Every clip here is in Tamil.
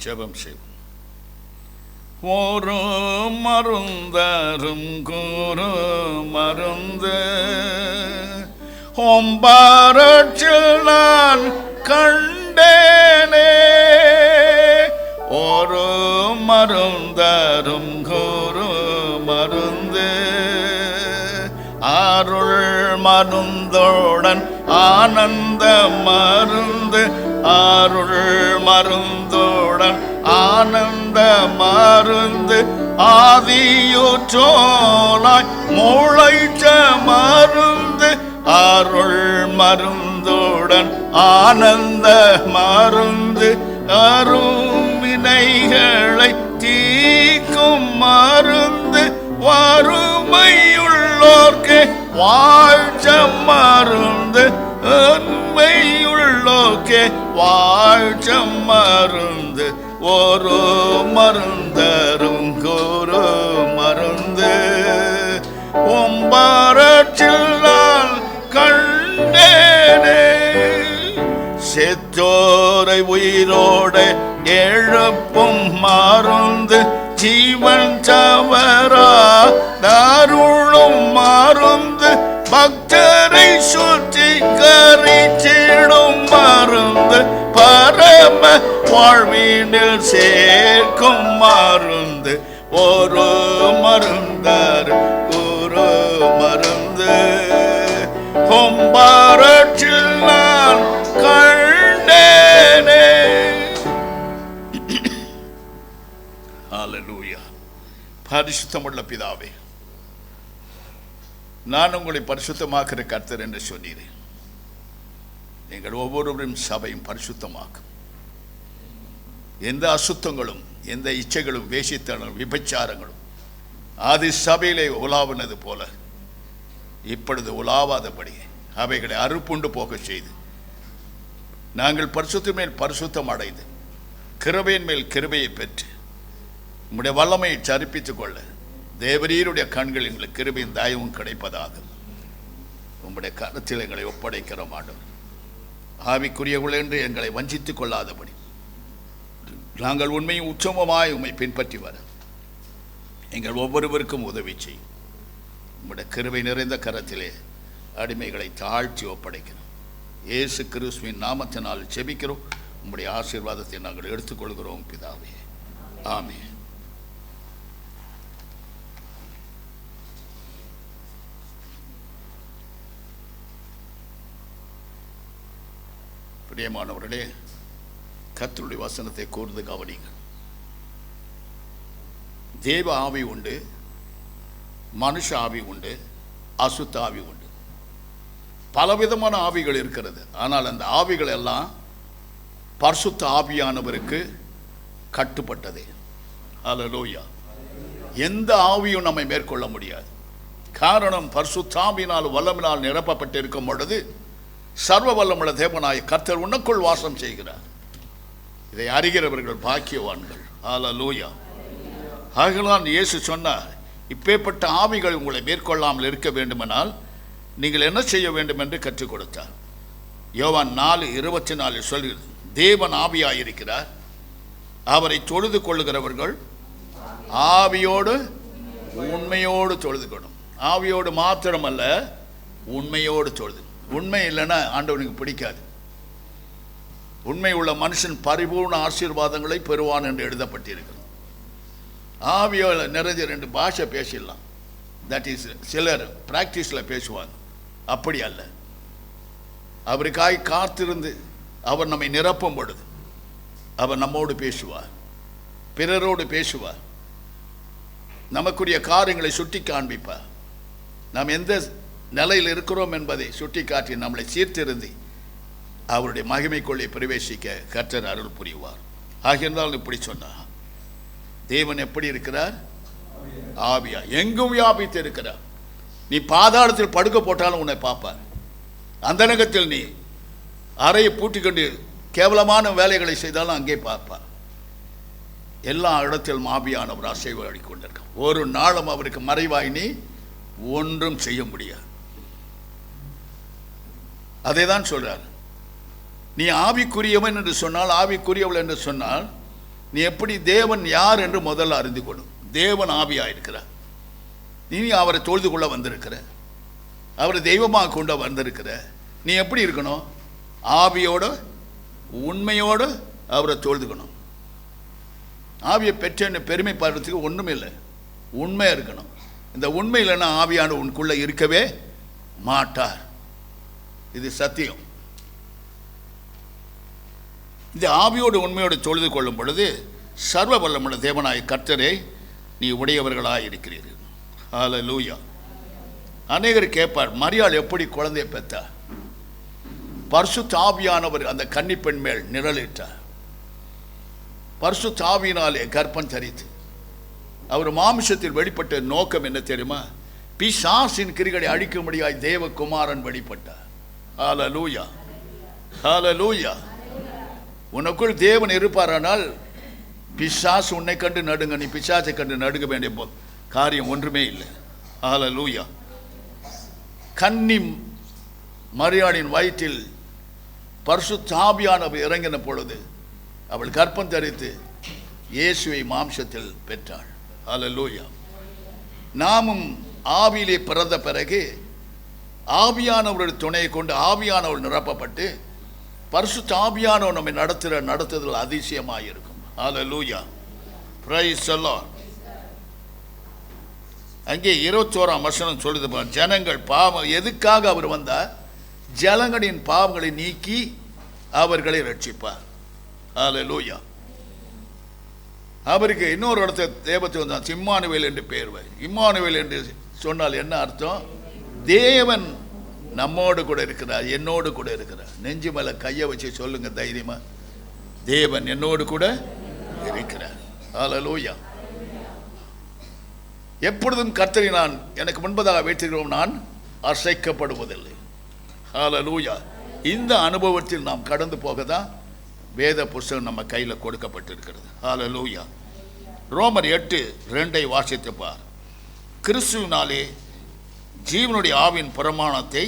ஜெபம் செய்வோம். ஒரு மருந்தரும் குரு மருந்து ஒம்பாரற்றில் நான் கண்டேனே. ஒரு மருந்தரும் குரு மருந்து அருள் மருந்தோடன் ஆனந்த மருந்து. அருள் மருந்தோடன் ஆனந்த மருந்து ஆதியூற்றோனாய் முளைச்ச மருந்து. அருள் மருந்தோடன் ஆனந்த மருந்து அருவினைகளை தீக்கும் மருந்து. வறுமையுள்ளோர்க்கு வாழ்ச்ச மருந்து. உண்மையுள்ளோர்க்கு வாழ்ச்ச மருந்து. ஒரு மருந்தரும் குரு மருந்து ஒம்பாரற்றில் நான் கண்டேனே. செத்தோரை உயிரோடு எழுப்பும் மருந்து. ஜீவன் சவரா தாருளும் மருந்து. பக்தரை சுற்றி கரிச்சிடும் மருந்து. பரம வாழ்வீனில் சேர்க்கும் மருந்து. ஒரு மருந்தர் ஒரு மருந்து ஒம்பாரற்றில் நான் கண்டேனே. ஹல்லேலூயா. பரிசுத்தமுள்ள பிதாவே, நான் உங்களை பரிசுத்தமாக்குற கர்த்தர் என்று சொன்னீரேன். நீங்கள் ஒவ்வொருவரும் சபையும் பரிசுத்தமாக்கும். எந்த அசுத்தங்களும் எந்த இச்சைகளும் வேசித்தனம் விபச்சாரங்களும் ஆதி சபையிலே உலாவினது போல இப்பொழுது உலாவாதபடி அவைகளை அறுப்புண்டு போக செய்து நாங்கள் பரிசுத்த மேல் பரிசுத்தம் அடைந்து கிருபையின் மேல் கிருபையை பெற்று உம்முடைய வல்லமையை சரிப்பித்துக் கொள்ள தேவரீருடைய கண்கள் எங்களுக்கு கிருபையின் தயவும் கிடைப்பதாக உம்முடைய கருத்தில் எங்களை ஒப்படைக்கிற மாட்டோம். ஆவிக்குரியவர்கள் என்று எங்களை வஞ்சித்துக் கொள்ளாதபடி நாங்கள் உண்மையும் உச்சமமாய் உம்மை பின்பற்றி வர எங்கள் ஒவ்வொருவருக்கும் உதவி செய்யும். உம்முடைய கிருபை நிறைந்த கரத்திலே அடிமைகளை தாழ்த்தி ஒப்படைக்கிறோம். இயேசு கிறிஸ்துவின் நாமத்தினால் ஜெபிக்கிறோம். உம்முடைய ஆசீர்வாதத்தை நாங்கள் எடுத்துக்கொள்கிறோம் பிதாவே. ஆமென். பிரியமானவர்களே, கர்த்தருடைய வசனத்தை கூர்ந்து கவனிங்கள். தேவ ஆவி உண்டு, மனுஷ ஆவி உண்டு, அசுத்த ஆவி உண்டு. பலவிதமான ஆவிகள் இருக்கிறது. ஆனால் அந்த ஆவிகள் எல்லாம் பரிசுத்த ஆவியானவருக்கு கட்டுப்பட்டதே. ஹல்லேலூயா. எந்த ஆவியும் நம்மை மேற்கொள்ள முடியாது. காரணம், பரிசுத்த ஆவியினால் வல்லமினால் நிரப்பப்பட்டு இருக்கும் பொழுது சர்வ வல்லமுள்ள தேவனாய கர்த்தர் உனக்குள் வாசம் செய்கிறார். இதை அறிகிறவர்கள் பாக்கியவான்கள். ஹல்லேலூயா. ஆகலான் இயேசு சொன்னார், இப்பேற்பட்ட ஆவிகள் உங்களை மேற்கொள்ளாமல் இருக்க வேண்டுமென்றால் நீங்கள் என்ன செய்ய வேண்டும் என்று கற்றுக் கொடுத்தார். யோவான் 4:24 சொல்கிறது, தேவன் ஆவியாயிருக்கிறார், அவரை தொழுது கொள்ளுகிறவர்கள் ஆவியோடு உண்மையோடு தொழுதுக்கணும். ஆவியோடு மாத்திரமல்ல, உண்மையோடு தொழுது. உண்மை இல்லைன்னா ஆண்டவனுக்கு பிடிக்காது. உண்மை உள்ள மனுஷன் பரிபூர்ண ஆசீர்வாதங்களை பெறுவான் என்று எழுதப்பட்டிருக்கிறது. ஆவியோட நிறைஞ்ச 2 பாஷை பேசிடலாம். தட் இஸ் சிலர் பிராக்டிஸில் பேசுவாங்க. அப்படி அல்ல. அவருக்காய் காத்திருந்து அவர் நம்மை நிரப்பும் பொழுது அவர் நம்மோடு பேசுவார், பிறரோடு பேசுவார், நமக்குரிய காரியங்களை சுட்டி காண்பிப்பார். நாம் எந்த நிலையில் இருக்கிறோம் என்பதை சுட்டி காட்டி நம்மளை சீர்திருந்தி அவருடைய மகிமைக்குள்ளே பிரவேசிக்க கர்த்தர் அருள் புரிவார். ஆகியிருந்தாலும் இப்படி சொன்னார், தேவன் எப்படி இருக்கிறார்? ஆவியா, எங்கும் வியாபித்து இருக்கிறார். நீ பாதாளத்தில் படுக்க போட்டாலும் உன்னை பார்ப்பார். அந்த நகத்தில் நீ அறையை பூட்டிக்கொண்டு கேவலமான வேலைகளை செய்தாலும் அங்கே பார்ப்பார். எல்லா இடத்திலும் ஆவியானவர் அசைவாடி கொண்டிருக்கார். ஒரு நாளும் அவருக்கு மறைவாய் நீ ஒன்றும் செய்ய முடியாது. அதை தான் சொல்றார். நீ ஆவிக்குரியவன் என்று சொன்னால், ஆவிக்குரியவள் என்று சொன்னால் நீ எப்படி தேவன் யார் என்று முதல்ல அறிந்து கொள்ளும். தேவன் ஆவியாயிருக்கிறார். நீ அவரை தொழுது கொள்ள வந்திருக்கிற, அவரை தெய்வமாக கொண்டு வந்திருக்கிற. நீ எப்படி இருக்கணும்? ஆவியோட உண்மையோடு அவரை தொழுதுக்கணும். ஆவியை பெற்றேன்னு பெருமைப்படுறதுக்கு ஒன்றுமே இல்லை, உண்மையாக இருக்கணும். இந்த உண்மை இல்லைன்னா ஆவியான உனக்குள்ளே இருக்கவே மாட்டார். இது சத்தியம். இந்த ஆவியோடு உண்மையோடு தொழுது கொள்ளும் பொழுது சர்வ வல்லமுள்ள தேவனாய் கர்த்தரே நீ உடையவர்களாக இருக்கிறீர்கள். ஹல்லேலூயா. அநேகர் கேட்பார், மரியாள் எப்படி குழந்தையை பெற்றார்? பரிசுத்த ஆவியானவர் அந்த கன்னிப்பெண் மேல் நிழலிட்டார். பரிசுத்த ஆவியினாலே கர்ப்பம் தரித்து அவர் மாமிசத்தில் வெளிப்பட்ட நோக்கம் என்ன தெரியுமா? பிசாசின் கிரிகளை அழிக்கும்படியாய் தேவகுமாரன் வெளிப்பட்டார். ஹல்லேலூயா, ஹல்லேலூயா. உனக்குள் தேவன் இருப்பாரானால் பிசாசு உன்னை கண்டு நடுங்க, நீ பிசாசை கண்டு நடுங்க வேண்டிய காரியம் ஒன்றுமே இல்லை. ஹல்லேலூயா. கன்னி மரியாளின் வயிற்றில் பரிசுத்த ஆவியானவர் இறங்கின பொழுது அவள் கர்ப்பம் தரித்து இயேசுவை மாம்சத்தில் பெற்றாள். ஹல்லேலூயா. நாமும் ஆவியிலே பிறந்த பிறகு ஆவியானவருடைய துணையை கொண்டு ஆவியானவர் நிரப்பப்பட்டு பரிசுத்த ஆவியானவர் நம்மை நடத்துதல் அதிசயமாக இருக்கும். ஹல்லேலூயா. Praise the Lord. அங்கே 21ஆம் வசனம் சொல்லுது, ஜனங்கள் பாவம் எதுக்காக அவர் வந்தார்? ஜனங்களின் பாவங்களை நீக்கி அவர்களை ரட்சிப்பார். ஹல்லேலூயா. அவருக்கு இன்னொரு இடத்த தேவத்தை வந்தார், இம்மானுவேல் என்று பெயர். இம்மானுவேல் என்று சொன்னால் என்ன அர்த்தம்? தேவன் நம்மோடு கூட இருக்கிறார், என்னோடு கூட இருக்கிறார். நெஞ்சு மேல கையை வச்சு சொல்லுங்க தைரியமா, தேவன் என்னோடு கூட இருக்கிறார். ஹல்லேலூயா. எப்பொழுதும் கர்த்தரை நான் எனக்கு முன்பதாக வைத்திருக்கிறோம், நான் அசைக்கப்படுவதில்லை. ஹல்லேலூயா. இந்த அனுபவத்தில் நாம் கடந்து போக தான் வேத புஸ்தகம் நம்ம கையில் கொடுக்கப்பட்டிருக்கிறது. ஹல்லேலூயா. ரோமர் 8:2 வாசித்து பார். கிறிஸ்துவினாலே ஜீவனுடைய ஆவின் பிரமாணத்தை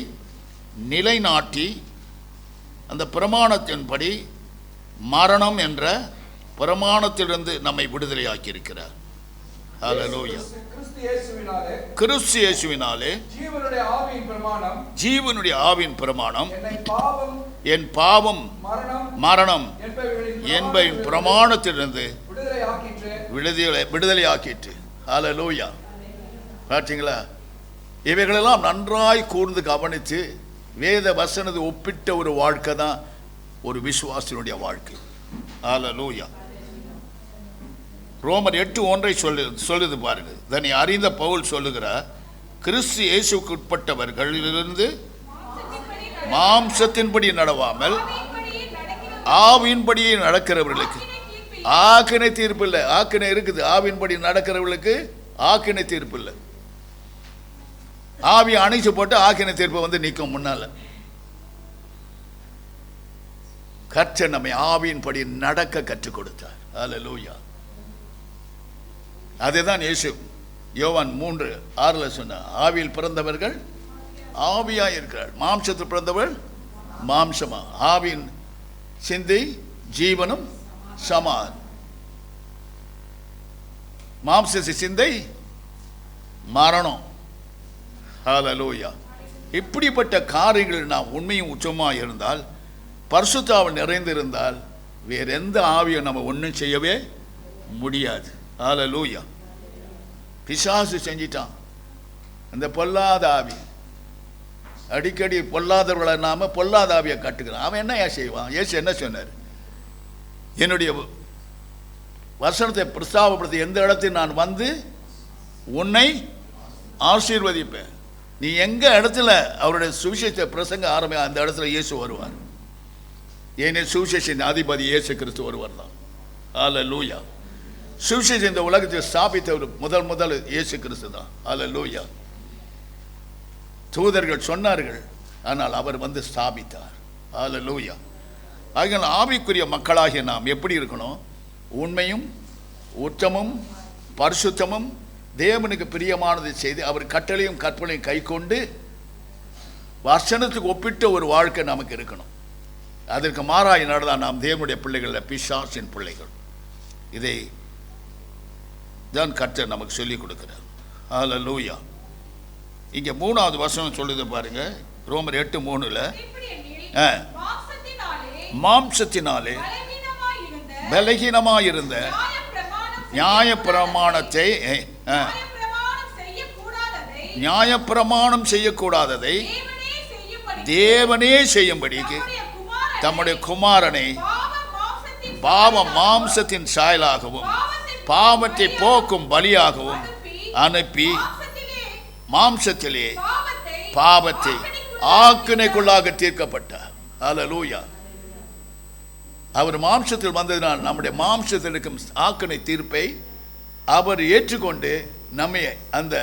நிலைநாட்டி அந்த பிரமாணத்தின்படி மரணம் என்ற பிரமாணத்திலிருந்து நம்மை விடுதலையாக்கி இருக்கிறார். ஹல்லேலூயா. கிறிஸ்து இயேசுவினாலே ஜீவனுடைய ஆவியின் பிரமாணம் என் பாவம் மரணம் என்பதின் பிரமாணத்திலிருந்து விடுதலையாக்கிற்று. ஹல்லேலூயா. பார்த்தீங்களா? இவைகளெல்லாம் நன்றாய் கூர்ந்து கவனித்து வேத வசனத்தை ஒப்பிட்ட ஒரு வாழ்க்கை தான் ஒரு விசுவாசினுடைய வாழ்க்கை. ஹல்லேலூயா. ரோமர் 8:1 சொல்லுது பாருங்க. இதனை அறிந்த பவுல் சொல்லுகிறார், கிறிஸ்து இயேசுவுக்கு உட்பட்டவர்களிலிருந்து மாம்சத்தின்படி நடவாமல் ஆவியின்படியே நடக்கிறவர்களுக்கு ஆக்கினை தீர்ப்பு இல்லை. ஆக்கினை இருக்குது, ஆவியின்படி நடக்கிறவர்களுக்கு ஆக்கினை தீர்ப்பு இல்லை. ஆவியை அணைச்சு போட்டு ஆக்கினை தீர்ப்பு வந்து நிற்கும் முன்னால. கர்த்தர் நம்மை ஆவியின்படி நடக்க கற்றுக் கொடுத்தார். ஹல்லேலூயா. அதுதான் இயேசு யோவான் 3:6 சொன்னார், ஆவியில் பிறந்தவர்கள் ஆவியாய் இருக்கிறார், மாம்சத்தில் பிறந்தவர்கள் மாம்சமா. ஆவியின் சிந்தை ஜீவனும் சமான், மாம்ச சிந்தை மரணம். ஹல்லேலூயா. இப்படிப்பட்ட காரியங்களில் நாம் உண்மையும் உச்சமாக இருந்தால், பரிசுத்தாவில் நிறைந்திருந்தால், வேற எந்த ஆவியை நம்ம ஒன்றும் செய்யவே முடியாது. ஹல்லேலூயா. பிசாசு செஞ்சிட்டான். அந்த பொல்லாத ஆவி அடிக்கடி பொல்லாதவர்களை நாம பொல்லாத ஆவியை கட்டுக்கிறான். அவன் என்ன செய்வான்? இயேசு என்ன சொன்னார்? என்னுடைய வசனத்தை பிரஸ்தாபப்படுத்தி எந்த இடத்தில் நான் வந்து உன்னை ஆசீர்வதிப்பேன். நீ எங்க இடத்துல அவருடைய சுவிசேஷ பிரசங்க ஆரம்பி அந்த இடத்துல இயேசு வருவார். ஏனே சுவிசேஷின் அதிபதி இயேசு கிறிஸ்து ஒருவர் தான். ஹல்லேலூயா. சுவிசேஷம் இந்த உலகத்தை ஸ்தாபித்தவர் முதல் இயேசு கிறிஸ்து தான். ஹல்லேலூயா. தூதர்கள் சொன்னார்கள், ஆனால் அவர் வந்து ஸ்தாபித்தார். ஹல்லேலூயா. ஆகிய ஆவிக்குரிய மக்களாகிய நாம் எப்படி இருக்கணும்? உண்மையும் உத்தமும் பரிசுத்தமும் தேவனுக்கு பிரியமானதை செய்து அவர் கட்டளையும் கற்பனையும் கை கொண்டு வசனத்துக்கு ஒப்பிட்ட ஒரு வாழ்க்கை நமக்கு இருக்கணும். அதற்கு மாறாய் நடந்தால் நாம் தேவனுடைய பிள்ளைகள், பிசாசின் பிள்ளைகள். இதை தான் கர்த்தர் நமக்கு சொல்லிக் கொடுக்கிறார். ஹல்லேலூயா. இங்கே 3வது வசனம் சொல்லுது பாருங்க, ரோமர் 8:3. மாம்சத்தினாலே பலகீனமாயிருந்த நியாயப்பிரமாணம் செய்யக்கூடாததை தேவனே செய்யும்படிக்கு தம்முடைய குமாரனை பாவம் மாம்சத்தின் சாயலாகவும் பாவத்தை போக்கும் பலியாகவும் அனுப்பி மாம்சத்திலே பாவத்தை ஆக்கினைக்குள்ளாக தீர்க்கப்பட்டார். ஹல்லேலூயா. அவர் மாம்சத்தில் வந்ததினால் நம்முடைய மாம்சத்தில் இருக்கும் ஆக்கினை தீர்ப்பை அவர் ஏற்றுக்கொண்டு நம்மை அந்த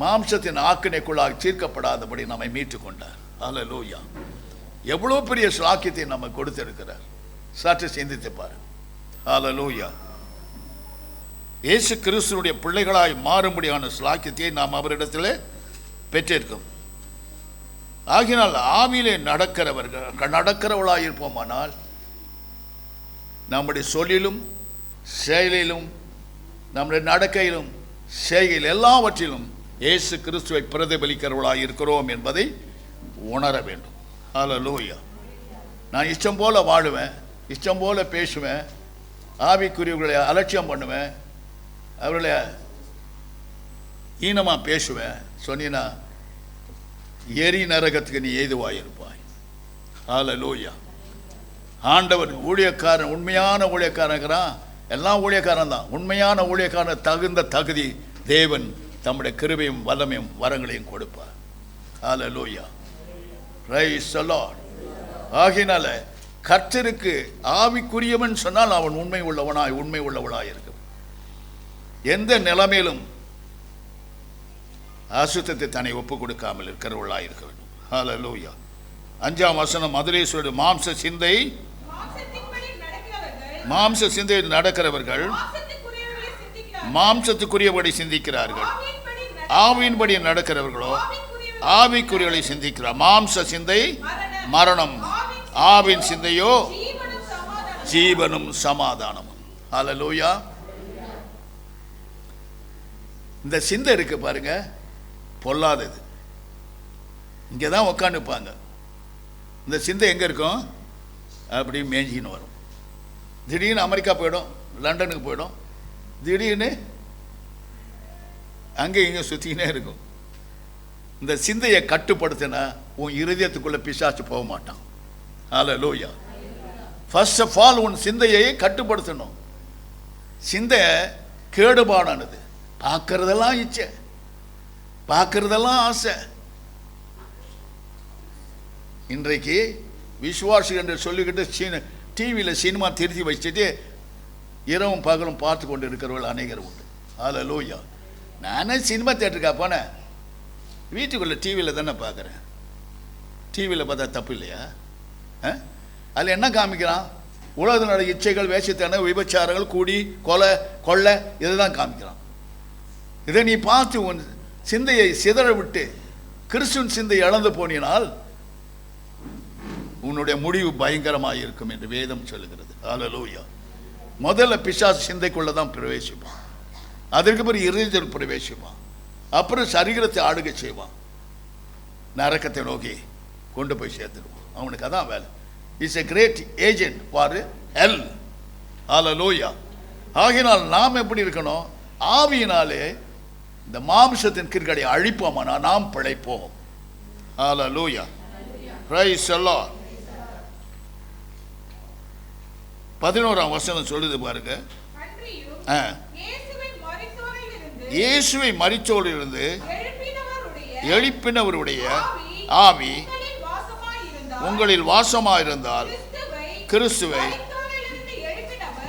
மாம்சத்தின் ஆக்கினைக்குள்ளாக தீர்க்கப்படாதபடி நம்மை மீட்டு கொண்டார். ஹல்லேலூயா. எவ்வளோ பெரிய சாக்கியத்தை நம்ம கொடுத்திருக்கிறார். சற்று சிந்தித்து பாரு. ஹல்லேலூயா. இயேசு கிறிஸ்துவுடைய பிள்ளைகளாய் மாறும்படியான சாக்கியத்தை நாம் அவரிடத்தில் பெற்றிருக்கோம். ஆகினால் ஆவியிலே நடக்கிறவளாய் இருப்போமானால் நம்முடைய சொல்லிலும் செயலிலும் நம்முடைய நடக்கையிலும் செய்கையில் எல்லாவற்றிலும் இயேசு கிறிஸ்துவை பிரதிபலிக்கிறவளாய் இருக்கிறோம் என்பதை உணர வேண்டும். ஹல்லேலூயா. நான் இஷ்டம் போல வாழுவேன், இஷ்டம் போல பேசுவேன், ஆவிக்குரியவர்களை அலட்சியம் பண்ணுவேன், அவர்களை ஈனமாக பேசுவேன் சொன்னா எரி நரகத்துக்கு நீ ஏதுவாயிருப்பாய். ஹல்லேலூயா. ஆண்டவர் ஊழியக்காரன், உண்மையான ஊழியக்காரங்கிறான். எல்லாம் ஊழியக்காரன் தான். உண்மையான ஊழியக்காரன் தகுந்த தகுதி தேவன் தம்முடைய கிருபையும் வல்லமையும் வரங்களையும் கொடுப்பார். ஹல்லேலூயா. Praise the Lord. ஆகினால கர்த்தருக்கு ஆவிக்குரியவன் சொன்னால் அவன் உண்மை உள்ளவனாய் இருக்கும். எந்த நிலைமையிலும் அசுத்தத்தை தன்னை ஒப்பு கொடுக்காமல் இருக்கிறவர்களாக இருக்க வேண்டும். ஹல்லேலூயா. 5ஆம் வசனம் அதிலே சொல்லு, மாம்ச சிந்தையில் நடக்கிறவர்கள் மாம்சத்துக்குரியபடி சிந்திக்கிறார்கள், ஆவியின்படி நடக்கிறவர்களோ ஆவிக்குரியவர்களை சிந்திக்கிறார். மாம்ச சிந்தை மரணம், ஆவின் சிந்தையோ ஜீவனும் சமாதானமும். ஹல்லேலூயா. இந்த சிந்தை இருக்கு பாருங்க, பொல்லாதது. இங்கே தான் உக்காந்துப்பாங்க. இந்த சிந்தை எங்கே இருக்கும்? அப்படி மேஞ்சின்னு வரும். திடீர்னு அமெரிக்கா போயிடும், லண்டனுக்கு போயிடும், திடீர்னு அங்கே இங்கே சுற்றிக்கினே இருக்கும். இந்த சிந்தையை கட்டுப்படுத்தினா உன் இருதயத்துக்குள்ளே பிசாசு போக மாட்டான். ஹல்லேலூயா. ஃபர்ஸ்ட் ஆஃப் ஆல் உன் சிந்தையை கட்டுப்படுத்தணும். சிந்தை கேடுபாடானது. பார்க்கறதெல்லாம் இச்சை, பார்க்கறதெல்லாம் ஆசை. இன்றைக்கு விசுவாசி என்று சொல்லிக்கிட்டு டிவியில் சினிமா திருத்தி வச்சுட்டு இரவும் பகலும் பார்த்து கொண்டு இருக்கிறவர்கள் அநேகர் உண்டு. ஹல்லேலூயா. நானே சினிமா தேட்டருக்கா போனேன், வீட்டுக்குள்ளே டிவியில் தானே பார்க்குறேன். டிவியில் பார்த்தா தப்பு இல்லையா? அதில் என்ன காமிக்கிறான்? உலகத்தில் நடக்கிற இச்சைகள், வேஷத்தனம், விபச்சாரங்கள், கூடி கொலை கொள்ளை இதை தான் காமிக்கிறான். இதை நீ பார்த்து உன் சிந்தையை சிதற விட்டு கிறிஸ்துவின் சிந்தையை இழந்து போனினால் உன்னுடைய முடிவு பயங்கரமாக இருக்கும் என்று வேதம் சொல்லுகிறது. ஹல்லேலூயா. முதல்ல பிசாசு சிந்தைக்குள்ள தான் பிரவேசிப்பான், அதற்கு பிறகு இருதயத்தில் பிரவேசிப்பான், அப்புறம் சரீரத்தை ஆளுகை செய்வான், நரக்கத்தை நோக்கி கொண்டு போய் சேர்த்துடுவான். அவனுக்கு அதான் வேலை. Is a great agent for hell. Hallelujah. ஆகினால் நாம் எப்படி இருக்கணும்? ஆவியினாலே இந்த மாம்சத்தின் கிற்கடை அழிப்போமானா நாம் பிழைப்போம். ஹல்லேலூயா. Praise the Lord. 11ஆம் வசனம் சொல்லுது பாருங்க, இயேசுவை மரித்தோரிலிருந்து எழுப்பினவருடைய ஆவி உங்களில் வாசமாயிருந்தால் கிறிஸ்துவை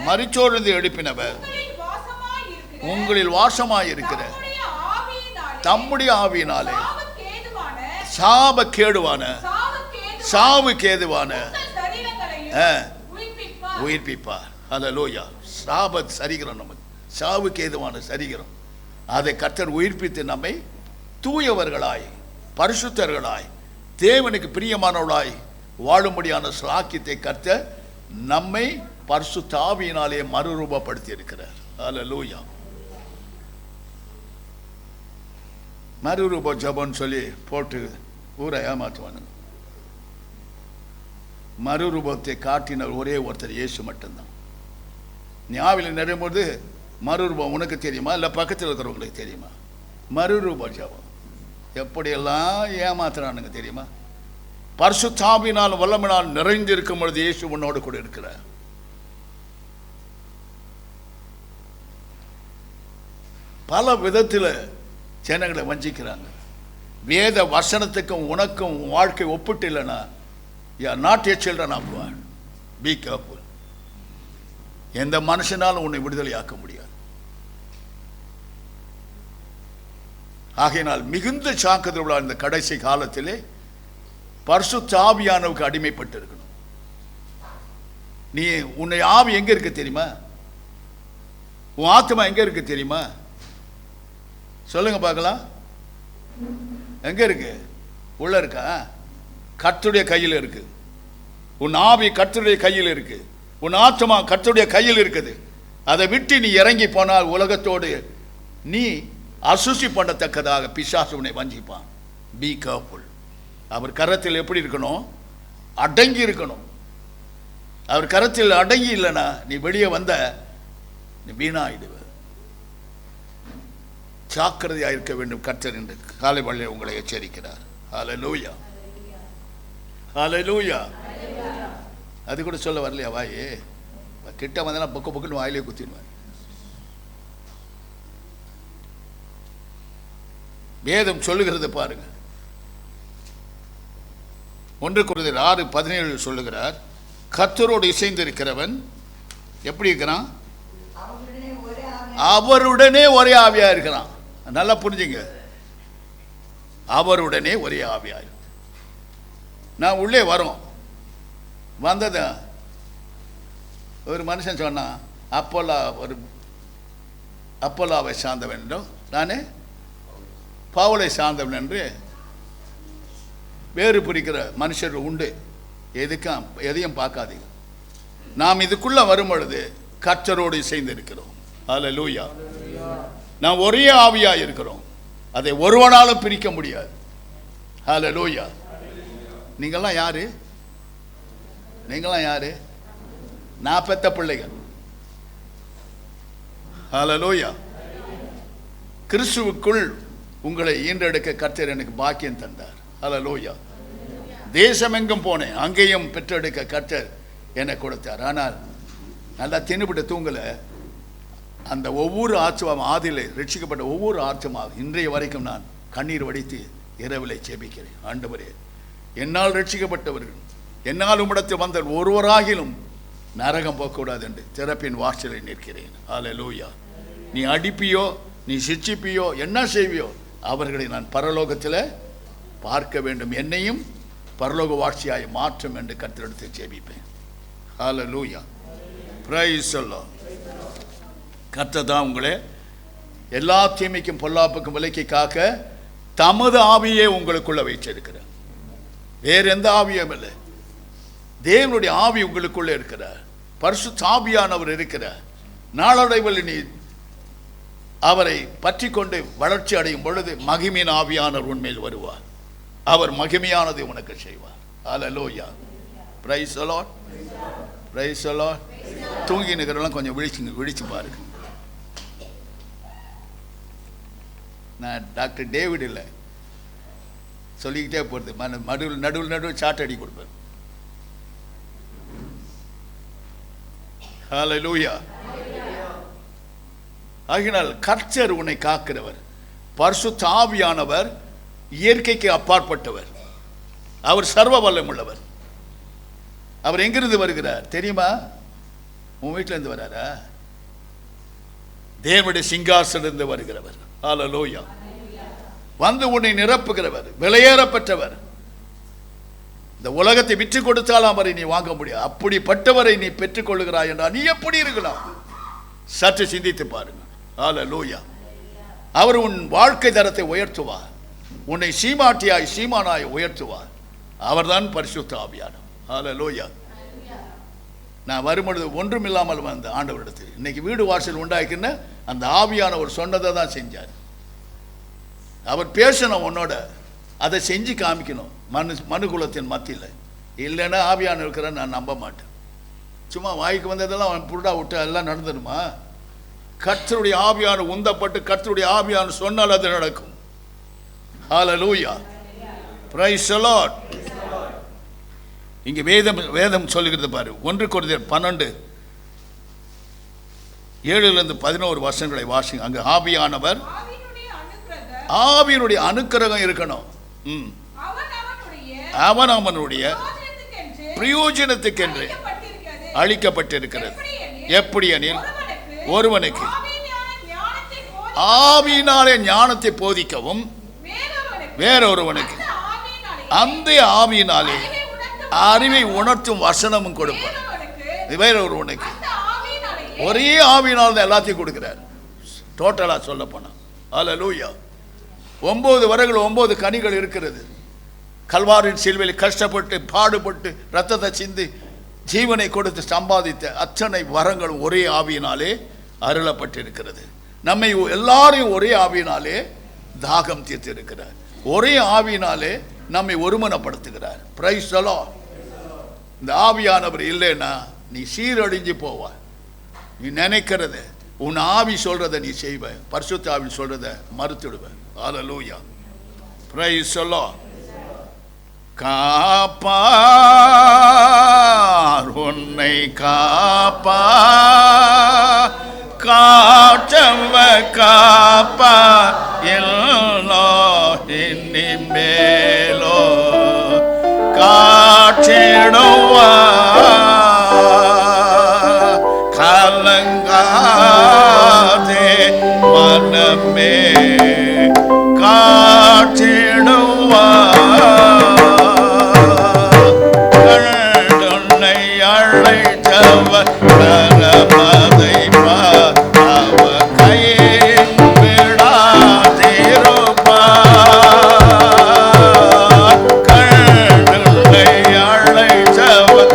மரித்தோரிலிருந்து எழுப்பினவர் உங்களில் வாசமாயிருக்கிற தம்முடைய ஆவியினாலே சாவுக்கேதுவான உயிர்ப்பிப்பார். ஹல்லேலூயா. சாபத் சரீரம், நமக்கு சாவுக்கேதுவான சரீரம், அதை கர்த்தர் உயிர்ப்பித்து நம்மை தூயவர்களாய் பரிசுத்தர்களாய் தேவனுக்கு பிரியமானவர்களாய் வாழும்படியான சாக்கியத்தை கர்த்தர் நம்மை பரிசுத்த ஆவியினாலே மறுரூபப்படுத்தி இருக்கிறார். ஹல்லேலூயா. மறுரூப ஜபம்னு சொல்லி போட்டு ஊரை ஏமாற்றுவானுங்க. மறுரூபத்தை காட்டினர் ஒரே ஒருத்தர், இயேசு மட்டும்தான். நீ ஆவியில் நிறையும்போது மறுரூபம் உனக்கு தெரியுமா, இல்லை பக்கத்தில் இருக்கிறவங்களுக்கு தெரியுமா? மறுரூப ஜபம் எப்படியெல்லாம் ஏமாத்துறானுங்க தெரியுமா? பரிசுத்த ஆவியினால் வல்லமையினால் நிறைந்திருக்கும் பொழுது இயேசு உன்னோடு கூட இருக்கிறார். பல விதத்தில் ஜனங்களை வஞ்சிக்கிறாங்க. வேத வசனத்துக்கும் உனக்கும் வாழ்க்கை ஒப்பிட்டு இல்லைன்னா you are not a children of God. Be careful. எந்த மனுஷனாலும் உன்னை விடுதலையாக்க முடியாது. ஆகையினால் மிகுந்த ஜாக்கிரதையோடு இந்த கடைசி காலத்திலே பரிசுத்த ஆவியானவருக்கு அடிமைப்பட்டு இருக்கணும். நீ உன்னை ஆவி எங்க இருக்கு தெரியுமா? உன் ஆத்மா எங்க இருக்கு தெரியுமா? சொல்லுங்க பார்க்கலாம். எங்க இருக்கு? உள்ள இருக்கா? கர்த்தருடைய கையில் இருக்கு. உன் ஆவி கர்த்தருடைய கையில் இருக்கு. உன் ஆத்மா கர்த்தருடைய கையில் இருக்குது. அதை விட்டு நீ இறங்கி போனால் உலகத்தோடு நீ அசுசி பண்ணத்தக்கதாக பிசாசு உன்னை வஞ்சிப்பான். Be careful. அவர் கரத்தில் எப்படி இருக்கணும்? அடங்கி இருக்கணும். அவர் கரத்தில் அடங்கி இல்லைன்னா நீ வெளியே வந்த நீ வீணாயிடுவ. ஜாக்கிரதையாக இருக்க வேண்டும் கர்த்தர் என்று காலை வேளையில் உங்களை எச்சரிக்கிறார். ஹல்லேலூயா, ஹல்லேலூயா. அது கூட சொல்ல வரலையா? வாயே கிட்ட வந்தா பொக்க பொக்குன்னு வாயிலே குத்திடுவார். வேதம் சொல்லுகிறது பாருங்க. 1 கொரிந்தியர் 6:17 சொல்லுகிறார், கர்த்தரோடு இசைந்திருக்கிறவன் எப்படி இருக்கிறான்? அவருடனே ஒரே ஆவியா இருக்கிறான். நல்லா புரிஞ்சுங்க. அவருடனே ஒரே ஆவியா. நான் உள்ளே வரோம் வந்தத ஒரு மனுஷன் சொன்னான், அப்போலாவை சார்ந்தவன் என்றும் நானே பவுலை சார்ந்தவன் என்று வேறு பிரிக்கிற மனுஷர்கள் உண்டு. எதையும் பார்க்காதீங்க. நாம் இதுக்குள்ள வரும் பொழுது கர்த்தரோடு இசைந்து இருக்கிறோம். ஹல்லேலூயா. நாம் ஒரே ஆவியா இருக்கிறோம். அதை ஒருவனாலும் பிரிக்க முடியாது. ஹல்லேலூயா. நீங்கள்லாம் யாரு? நீங்களாம் யாரு? நான் பெத்த பிள்ளைகள். ஹல்லேலூயா. கிறிஸ்துவுக்குள் உங்களை ஈன்றெடுக்க கர்த்தர் எனக்கு பாக்கியம் தந்தார். ஹல்லேலூயா. தேசமெங்கும் போனேன், அங்கேயும் பெற்றெடுக்க கர்த்தர் என்னை கொடுத்தார். ஆனால் நல்லா தின்னுபிட்டு தூங்கல. அந்த ஒவ்வொரு ஆத்மாவும் ஆதியில் ரட்சிக்கப்பட்ட ஒவ்வொரு ஆத்மாவும் இன்றைய வரைக்கும் நான் கண்ணீர் வடித்து இரவிலை ஜெபிக்கிறேன். ஆண்டவரே, என்னால் ரட்சிக்கப்பட்டவர்கள், என்னால் உம்மிடத்தில் வந்த ஒருவராகிலும் நரகம் போகக்கூடாது என்று திறப்பின் வாசலில் நிற்கிறேன். ஹல்லேலூயா. நீ அடிப்பியோ, நீ சிட்சிப்பியோ, என்ன செய்வியோ, அவர்களை நான் பரலோகத்தில் பார்க்க வேண்டும். என்னையும் பரலோக வாட்சியாய் மாற்றும் என்று கர்த்தரிடத்தை ஜெபிப்பேன். ஹல்லேலூயா. Praise the Lord. கர்த்தர் தான் உங்களை எல்லா தீமைக்கும் பொல்லாப்புக்கும் விலக்கி காக்க தமது ஆவியே உங்களுக்குள்ள வைச்சிருக்கிறார். வேற எந்த ஆவியும் இல்லை. தேவனுடைய ஆவி உங்களுக்குள்ள இருக்கிறார். பரிசுத்த ஆவியானவர் இருக்கிறார். நாளடைவில் நீ அவரை பற்றி கொண்டு வளர்ச்சி அடையும் பொழுது மகிமையின் ஆவியானவர் உண்மையில் வருவார். அவர் மகிமையானதை உனக்கு செய்வார். Hallelujah. Praise the Lord. Praise the Lord. தூங்கி நிற்கிறவெல்லாம் கொஞ்சம் விழிச்சு பாருங்க. நான் டாக்டர் டேவிட் இல்லை, சொல்லிக்கிட்டே போகிறது. நடுவில் சாட் அடி கொடுப்பேன். ஹல்லேலூயா. ஆகினால் கர்த்தர் உன்னை காக்கிறவர். பரிசுத்த ஆவியானவர் இயற்கைக்கு அப்பாற்பட்டவர். அவர் சர்வ வல்லம் உள்ளவர். அவர் எங்கிருந்து வருகிறார் தெரியுமா? உன் வீட்டில் இருந்து வராரா? தேவனுடைய சிங்காசனிலிருந்து வருகிறவர். ஹல்லேலூயா. வந்து உன்னை நிரப்புகிறவர், விலையேறப்பட்டவர். இந்த உலகத்தை விற்று கொடுத்தாலும் அவரை நீ வாங்க முடியாது. அப்படிப்பட்டவரை நீ பெற்றுக்கொள்கிறாய் என்றால் நீ எப்படி இருக்கலாம்? சற்று சிந்தித்து பாருங்க. ஹல்லேலூயா. அவர் உன் வாழ்க்கை தரத்தை உயர்த்துவார். உன்னை சீமாட்டியாய் சீமானாய் உயர்த்துவார். அவர்தான் பரிசுத்த ஆவியானவர். ஹல்லேலூயா. நான் வரும்பொழுது ஒன்றும் இல்லாமல் வந்த ஆண்டவரிடத்தில். இன்னைக்கு வீடு வாசல் உண்டாக்கின அந்த ஆவியானவர் சொன்னதை தான் செஞ்சார். அவர் பேசணும் உன்னோட, அதை செஞ்சு காமிக்கணும் மனுகுலத்தின் மத்தியில். இல்லைன்னா ஆவியான இருக்கிறேன்னு நான் நம்ப மாட்டேன். சும்மா வாய்க்கு வந்ததெல்லாம் அவன் புருடா விட்டு எல்லாம் நடந்துடுமா? கர்த்தருடைய ஆவியான உந்தப்பட்டு கர்த்தருடைய ஆவியான சொன்னால் அது நடக்கும். ஹல்லேலூயா, பிரைஸ் தி லார்ட். இங்கே வேதம் சொல்லுகிறது பாரு, 1 கொரிந்தியர் 12:7-11 வருஷங்களை வாசிங்க. அங்கே ஆவியானவர், ஆவியினுடைய அனுக்கிரகம் இருக்கணும். அவனுடைய பிரயோஜனத்துக்கென்று அளிக்கப்பட்டிருக்கிறது. எப்படி எனில், ஒருவனுக்கு ஆவியினாலே ஞானத்தை போதிக்கவும், வேறொருவனுக்கு அந்த ஆவியினாலே அறிவை உணர்த்தும் வசனமும் கொடுப்பார். வேறொருவனுக்கு ஒரே ஆவியினால் தான் எல்லாத்தையும் கொடுக்கிறார். டோட்டலா சொல்ல போனா. ஹல்லேலூயா. 9 வரங்கள் 9 கனிகள் இருக்கிறது. கல்வாரின் சிலுவையில் கஷ்டப்பட்டு பாடுபட்டு ரத்தத்தை சிந்தி ஜீவனை கொடுத்து சம்பாதித்த அத்தனை வரங்களும் ஒரே ஆவியினாலே அருளப்பட்டிருக்கிறது. நம்மை எல்லாரையும் ஒரே ஆவியினாலே தாகம் தீர்த்து இருக்கிறார். ஒரே ஆவியினாலே நம்மை ஒருமனப்படுத்துகிறார். Price the Lord. இந்த ஆவியானவர் இல்லைன்னா நீ சீரழிஞ்சு போவாய். நீ நினைக்கிறத, உன் ஆவி சொல்றதை நீ செய்வ, பரிசுத்த ஆவி சொல்றதை மறுத்துடுவ. ஹல்லேலூயா, பிரைஸ் தி லார்ட். காப்பார் உன்னை காப்பார், காற்றவ காப்பார் எல்லோ இனிமேலோ காற்றிடுவார். கலங்காதே மனமே, காற்றிடுவார். கண்டுன்னை அழைத்தவர் பரமதை பார், அவர் கையில் விடாதிருப்பார். கண்டுன்னை அழைத்தவர்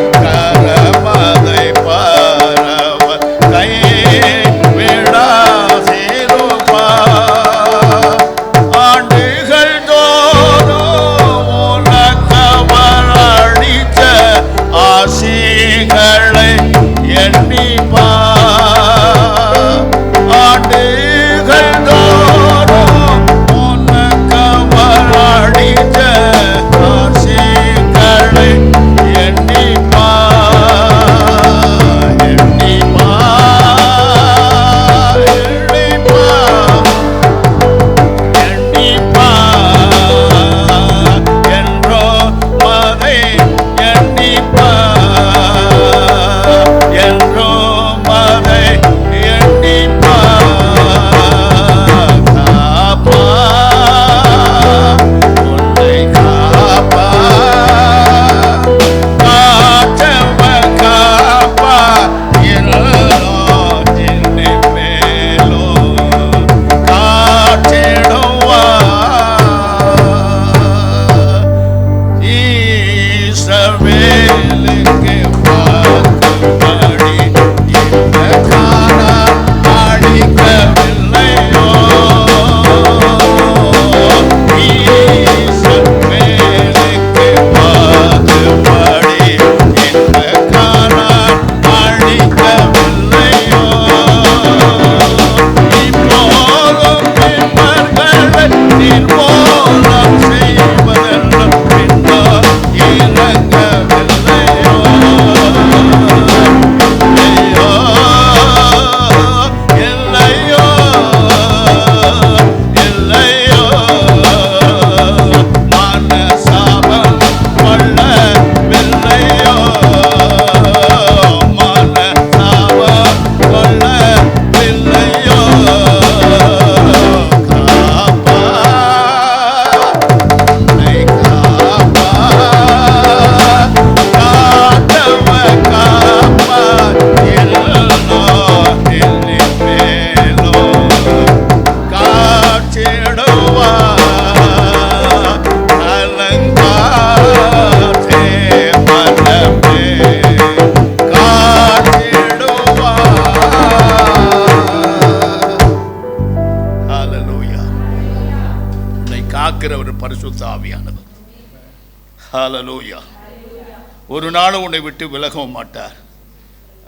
ஹல்லேலூயா. ஒரு நாளும் உன்னை விட்டு விலகவும் மாட்டார்,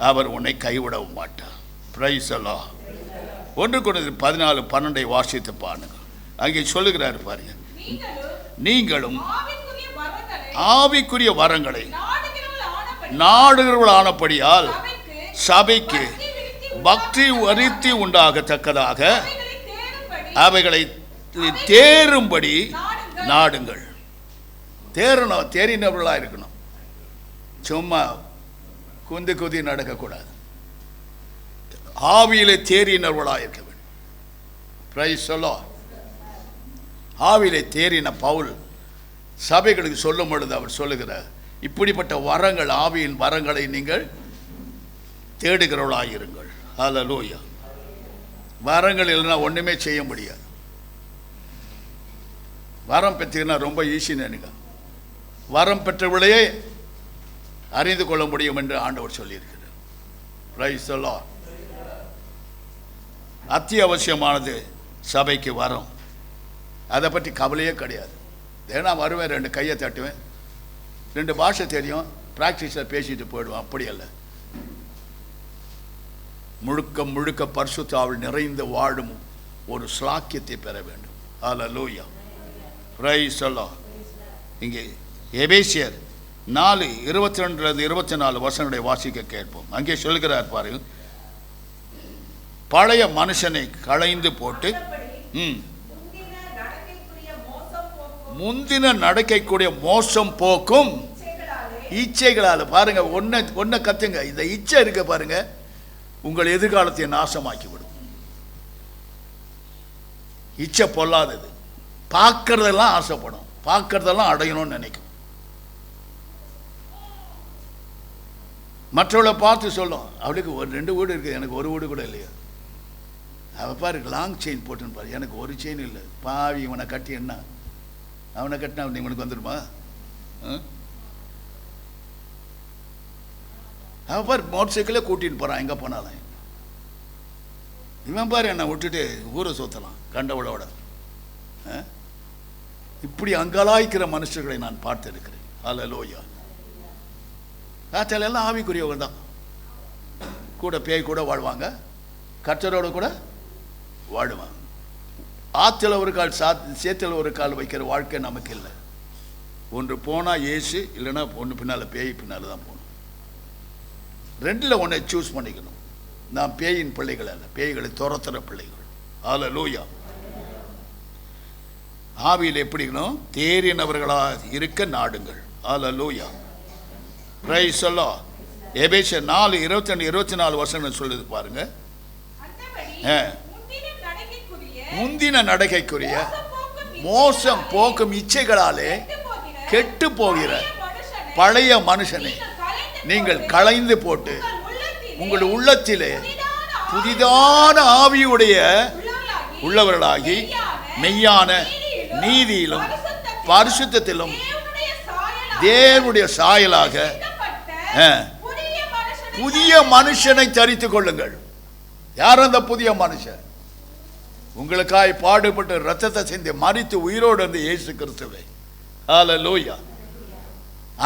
அவர் உன்னை கைவிடவும் மாட்டார். Price the Lord. 1 கொரிந்தியர் 14:12 வாசித்து பாருங்க. அங்கே சொல்லுகிறார் பாருங்க, நீங்களும் ஆவிக்குரிய வரங்களை நாடுகிறவர்களானபடியால் சபைக்கு பக்தி விருத்தி உண்டாகத்தக்கதாக அவைகளை தேரும்படி நாடுங்கள். தேறினவர்களாக இருக்கணும். சும்மா குந்தி நடக்கக்கூடாது. ஆவியிலே தேறினவர்களாக இருக்க வேண்டும். Price the Lord. ஆவியிலே தேறின பவுல் சபைகளுக்கு சொல்லும் பொழுது அவர் சொல்லுகிறார், இப்படிப்பட்ட வரங்கள், ஆவியின் வரங்களை நீங்கள் தேடுகிறவர்களாக இருங்கள். ஹல்லேலூயா. வரங்கள் இல்லைன்னா ஒன்றுமே செய்ய முடியாது. வரம் பெற்றீங்கன்னா ரொம்ப ஈஸி நினைங்க. வரம் பெற்றவர்களையே அறிந்து கொள்ள முடியும் என்று ஆண்டவர் சொல்லியிருக்கிறார். Price the Lord. அத்தியாவசியமானது சபைக்கு வரம். அதை பற்றி கவலையே கிடையாது. ஏன்னா வருவேன், 2 கையை தட்டுவேன், 2 பாஷை தெரியும், ப்ராக்டிஸில் பேசிட்டு போயிடுவேன். அப்படி அல்ல. முழுக்க முழுக்க பரிசுத்த ஆவியில் நிறைந்து வாழும் ஒரு ஸ்லாக்கியத்தை பெற வேண்டும். ஹல்லேலூயா. Praise the Lord. இங்கே எபேசியர் 4:22-24 வசனங்களை வாசிக்க கேட்போம். அங்கே சொல்கிறார் பாருங்க, பழைய மனுஷனை களைந்து போட்டு முந்தின நடக்கைக்கூடிய மோசம் போக்கும் இச்சைகளால். பாருங்க, ஒன்றை கத்துங்க. இந்த இச்சை இருக்க பாருங்க, உங்கள் எதிர்காலத்தை நாசமாக்கி விடும். இச்சை பொல்லாதது. பார்க்கறதெல்லாம் ஆசைப்படும், பார்க்கறதெல்லாம் அடையணும்னு நினைக்கும். மற்றவளை பார்த்து சொல்லும், அவளுக்கு 2 வீடு இருக்குது, எனக்கு 1 வீடு கூட இல்லையா. அவள் பாரு லாங் செயின் போட்டுன்னு பாரு, எனக்கு 1 செயின் இல்லை. பாவி, இவனை கட்டி என்ன, அவனை கட்டினா இவனுக்கு வந்துடுமா? அவன் பாரு மோட்டர் சைக்கிளே கூட்டின்னு போகிறான் எங்கே போனாலும். இவன் பாரு என்னை விட்டுட்டு ஊரை சுற்றலாம் கண்டவளோட. இப்படி அங்கலாய்க்கிற மனுஷர்களை நான் பார்த்திருக்கிறேன். ஹல்லேலூயா. எல்லாம் ஆவிக்குரியவங்க தான். கூட பேய் கூட வாழ்வாங்க, கர்த்தரோட கூட வாழுவாங்க. ஆற்றுல ஒரு கால் சேத்துல ஒரு கால் வைக்கிற வாழ்க்கை நமக்கு இல்லை. ஒன்று போனால் இயேசு, இல்லைன்னா ஒன்று பின்னால் பேய், பின்னால் தான் போகணும். 2ல் ஒன்றை சூஸ் பண்ணிக்கணும். நான் பேயின் பிள்ளைகள் அல்ல, பேய்களை துரத்துற பிள்ளைகள். ஹல்லேலூயா. ஆவியில் எப்படிக்கணும்? தேறினவர்களாக இருக்க நாடுங்கள். ஹல்லேலூயா. Praise the Lord. எபேசியர் 4:22-24 வசனம் சொல்லுது பாருங்க. முந்தின நடக்கைக்குரிய மோசம் போக்கும் இச்சைகளாலே கெட்டு போகிற பழைய மனுஷனை நீங்கள் களைந்து போட்டு உங்கள் உள்ளத்திலே புதிதான ஆவியுடைய உள்ளவர்களாகி மெய்யான நீதியிலும் பரிசுத்தத்திலும் தேவனுடைய சாயலாக புதிய மனுஷனை தரித்துக் கொள்ளுங்கள். யார் அந்த புதிய மனுஷன்? உங்களுக்காய் பாடுபட்டு ரத்தத்தை சிந்தி மரித்து உயிரோடு வந்து இயேசு கிறிஸ்துவே. ஹல்லேலூயா.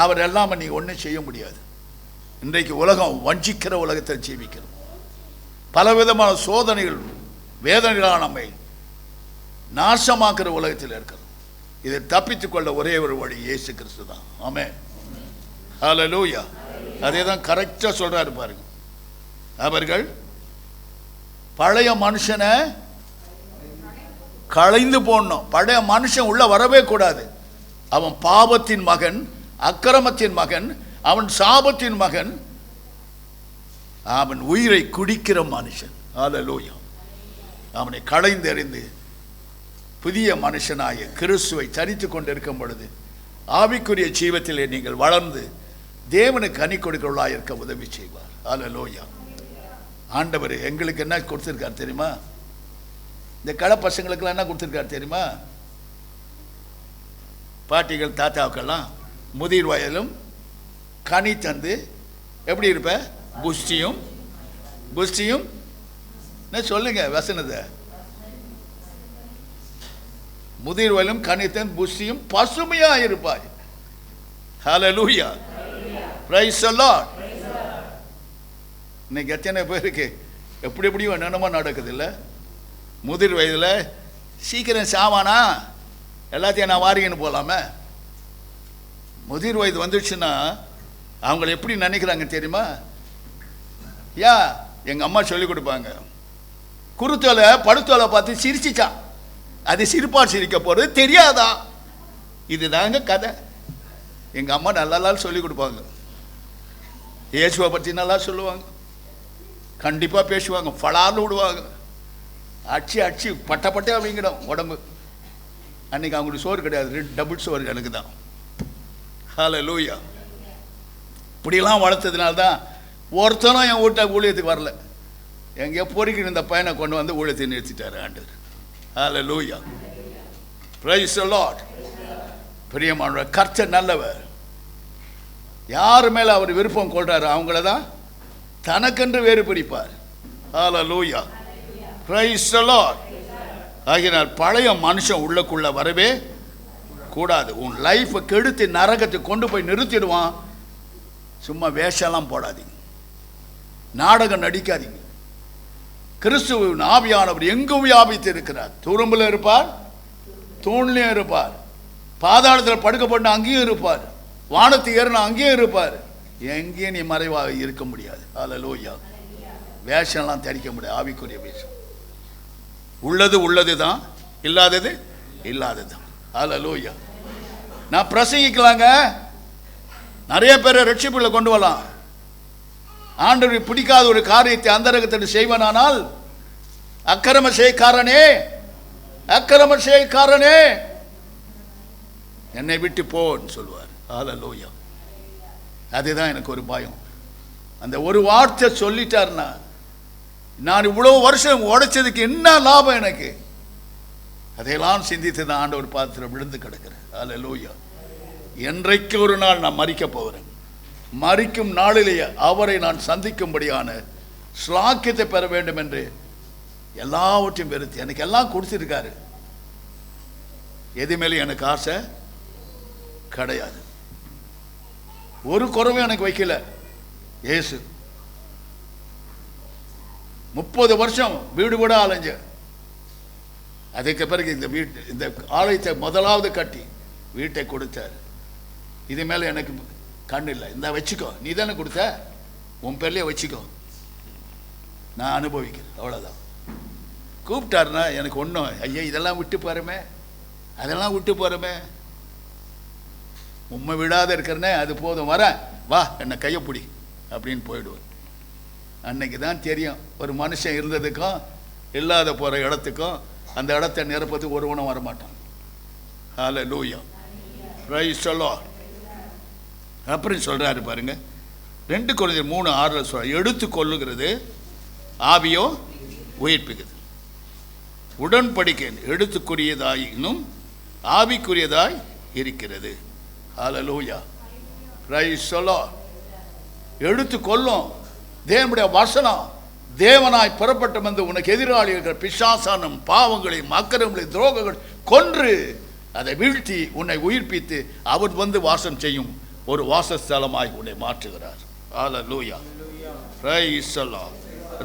அவர் எல்லாமே நீங்க ஒன்றும் செய்ய முடியாது. இன்றைக்கு உலகம் வஞ்சிக்கிற உலகத்தில் ஜீவிக்கிறோம். பலவிதமான சோதனைகள், வேதனைகளான நம்மை நாசமாக்குற உலகத்தில் இருக்கிறோம். இதை தப்பித்துக் கொள்ள ஒரே ஒரு வழி இயேசு கிறிஸ்து தான். ஆமென். ஹல்லேலூயா. அதே தான் கரெக்டாக சொல்றாரு பாருங்க. அவர்கள் பழைய மனுஷனை களைந்து போடணும். பழைய மனுஷன் உள்ள வரவே கூடாது. அவன் பாவத்தின் மகன், அக்கிரமத்தின் மகன், அவன் சாபத்தின் மகன், அவன் உயிரை குடிக்கிற மனுஷன். ஹல்லேலூயா. அவனை களைந்தெறிந்து புதிய மனுஷனாய கிறிஸ்துவை தரித்து கொண்டிருக்கும் பொழுது ஆவிக்குரிய ஜீவத்திலே நீங்கள் வளர்ந்து தேவனுக்கு கனி கொடுக்கிறவர்களாக இருக்க உதவி செய்வார். ஹல்லேலூயா. ஆண்டவர் எங்களுக்கு என்ன கொடுத்துருக்கார் தெரியுமா? இந்த களை பசங்களுக்கெல்லாம் என்ன கொடுத்துருக்காரு தெரியுமா? பாட்டிகள் தாத்தாவுக்கெல்லாம் முதிர் வயலும் கனி தந்து எப்படி இருப்ப? புஷ்டியும் புஷ்டியும் சொல்லுங்க வசனத்தை. முதிர் வயலும் கனி தந்து புஷ்டியும் பசுமையாக இருப்பாய். ஹல்லேலூயா. Praise the Lord. இன்னைக்கு எத்தனை பேருக்கு எப்படி எப்படியோ என்னென்னமோ நடக்குது இல்லை? முதிர் வயதில் சீக்கிரம் சாவானா, எல்லாத்தையும் நான் வாரிங்கன்னு போகலாமே. முதிர் வயது வந்துடுச்சுன்னா அவங்கள எப்படி நினைக்கிறாங்க தெரியுமா? எங்கள் அம்மா சொல்லி கொடுப்பாங்க, குருத்தோலை படுத்தோலை பார்த்து சிரிச்சிச்சான், அது சிரிப்பார் சிரிக்க போகிறது தெரியாதா? இதுதாங்க கதை. எங்கள் அம்மா நல்லா சொல்லி கொடுப்பாங்க. இயேசுவை பற்றி நல்லா சொல்லுவாங்க, கண்டிப்பாக பேசுவாங்க, ஃபலான்னு விடுவாங்க, அடிச்சு பட்டையாக வீங்கிடும் உடம்பு. அன்றைக்கி அவங்களுக்கு சோறு கிடையாது, டபுள் சோறு எனக்கு தான். ஹல்லேலூயா. இப்படிலாம் வளர்த்ததுனால்தான் ஒருத்தனும் என் வீட்டை ஊழியத்துக்கு வரல. எங்கேயோ பொறுக்கிட்டு இந்த பையனை கொண்டு வந்து ஊழியத்தை நிறுத்திட்டார் ஆண்டவர். ஹல்லேலூயா. Praise the Lord. பிரியமானவர், கர்த்தர் நல்லவர். யார் மேலே அவர் விருப்பம் கொள்றாரு அவங்கள தான் தனக்கென்று வேறு பிடிப்பார். ஹல்லேலூயா. Praise the Lord. ஆகினால் பழைய மனுஷன் உள்ளக்குள்ள வரவே கூடாது. உன் லைஃப்பை கெடுத்து நரகத்துக்கு கொண்டு போய் நிறுத்திடுவான். சும்மா வேஷம்லாம் போடாதீங்க, நாடகம் நடிக்காதீங்க. கிறிஸ்துவின் ஆவியானவர் எங்கும் வியாபித்து இருக்கிறார். துரும்பில் இருப்பார், தூண்லையும் இருப்பார், பாதாளத்தில் படுக்கப்பட்டு அங்கேயும் இருப்பார், வானத்து ஏறினா அங்கேயும் இருப்பார். எங்கேயும் நீ மறைவாக இருக்க முடியாது. ஹல்லேலூயா. வேஷம்லாம் தரிக்க முடியாது. ஆவிக்குரிய வேஷம் உள்ளது உள்ளது தான், இல்லாதது இல்லாதது தான். ஹல்லேலூயா. நான் பிரசங்கிக்கலாங்க, நிறைய பேரை ரட்சிப்புல கொண்டு வரலாம். ஆண்டவருக்கு பிடிக்காத ஒரு காரியத்தை அந்தரங்கத்தில் செய்வனானால், அக்கிரம செய்காரனே, அக்கிரம செய்காரனே, என்னை விட்டு போன்னு சொல்லுவார். ஹல்லேலூயா. அதுதான் எனக்கு ஒரு பயம். அந்த ஒரு வார்த்தை சொல்லிட்டார்னா, நான் இவ்வளவு வருஷம் உடைச்சதுக்கு என்ன லாபம் எனக்கு? அதையெல்லாம் சிந்தித்து தான் ஆண்டவர் பாத்திரம் விழுந்து கிடக்கிறேன். ஹல்லேலூயா. என்றைக்கு ஒரு நாள் நான் மரிக்க போகிறேன். மரிக்கும் நாளிலேயே அவரை நான் சந்திக்கும்படியான ஸ்லாக்கியத்தை பெற வேண்டும் என்று எல்லாவற்றையும் வெறுத்து, எனக்கு எல்லாம் கொடுத்துருக்காரு, எது மேலே எனக்கு ஆசை கிடையாது. ஒரு குறைவும் எனக்கு வைக்கல. இயேசு 30 வருஷம் வீடு கூட அலைஞ்ச. அதுக்கு பிறகு இந்த ஆலயத்தை முதலாவது கட்டி வீட்டை கொடுத்தார். இது மேலே எனக்கு கண் இல்லை. இந்த வச்சுக்கோ, நீ தானே கொடுத்த, உன் பேர்லேயே வச்சுக்கோ, நான் அனுபவிக்கிறேன், அவ்வளோதான். கூப்பிட்டாருன்னா எனக்கு ஒன்றும், ஐயா இதெல்லாம் விட்டு போகிறமே, அதெல்லாம் விட்டு போகிறமே, உண்மை விடாத இருக்கிறனே, அது போதும், வரேன், வா என்னை கையை பிடி அப்படின்னு போயிடுவேன். அன்னைக்கு தான் தெரியும் ஒரு மனுஷன் இருந்ததுக்கும் இல்லாத போகிற இடத்துக்கும் அந்த இடத்தை நிரப்பத்துக்கு ஒருவனும் வரமாட்டான். ஹல்லேலூயா. Praise the Lord. அப்புறம் சொல்கிறாரு பாருங்க, 2 கொரிந்தியர் 3:6 சொல்ற, எடுத்து கொள்ளுகிறது ஆவியோ உயிர்ப்பிக்குது. உடன்படிக்கை எடுத்துக்குரியதாயினும் ஆவிக்குரியதாய் இருக்கிறது. ஹல்லேலூயா. Praise the Lord. எடுத்து கொள்ளும் தேவனுடைய வசனம். தேவனாய் புறப்பட்டு வந்து உனக்கு எதிராளி இருக்கிற பிசாசானும் பாவங்களையும் அக்கிரமங்களையும் துரோகங்கள் கொன்று அதை வீழ்த்தி உன்னை உயிர்ப்பித்து அவர் வந்து வாசம் செய்யும் ஒரு வாசஸ்தலமாய் உன்னை மாற்றுகிறார். ஹல்லேலூயா. Praise the Lord.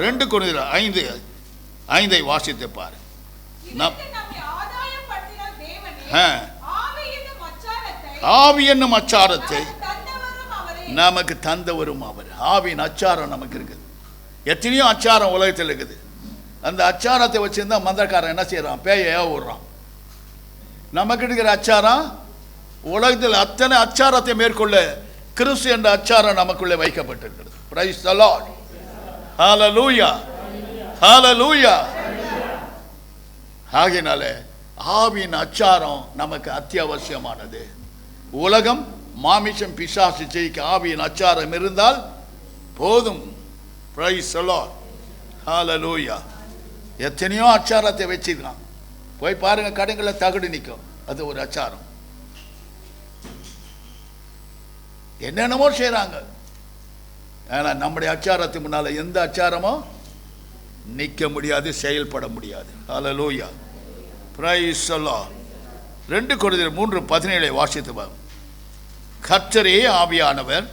2 கொரிந்தியர் 5:5 வாசித்து பாரு. ஆவி என்னும் அச்சாரத்தை நமக்கு தந்தவரும் அவர். ஆவியின் அச்சாரம் நமக்கு இருக்குது. எத்தனையோ அச்சாரம் உலகத்தில் இருக்குது. அந்த அச்சாரத்தை வச்சிருந்தா மந்திரக்காரன் என்ன செய்யறான்? பேயை விடுறான். நமக்கு இருக்கிற அச்சாரம் உலகத்தில் அத்தனை அச்சாரத்தை மேற்கொள்ள கிறிஸ்து என்ற அச்சாரம் நமக்குள்ளே வைக்கப்பட்டிருக்கிறது. Praise the Lord. Hallelujah. Hallelujah. ஆகையினாலே ஆவியின் அச்சாரம் நமக்கு அத்தியாவசியமானது. உலகம் மாமிசம் பிசாசு ஜெயிக்க ஆவியின் அச்சாரம் இருந்தால் போதும். Praise the Lord. ஹல்லேலூயா. எத்தனையோ அச்சாரத்தை வச்சிருக்கான். போய் பாருங்க, கடைகளில் தகடு நிற்கும், அது ஒரு அச்சாரம். என்னென்னமோ செய்கிறாங்க. ஆனால் நம்முடைய அச்சாரத்துக்கு முன்னால் எந்த அச்சாரமோ நிற்க முடியாது, செயல்பட முடியாது. ஹல்லேலூயா. Praise the Lord. 2 கொரிந்தியர் 3:17 வாசித்து பாருங்க. கர்த்தரே ஆவியானவர்.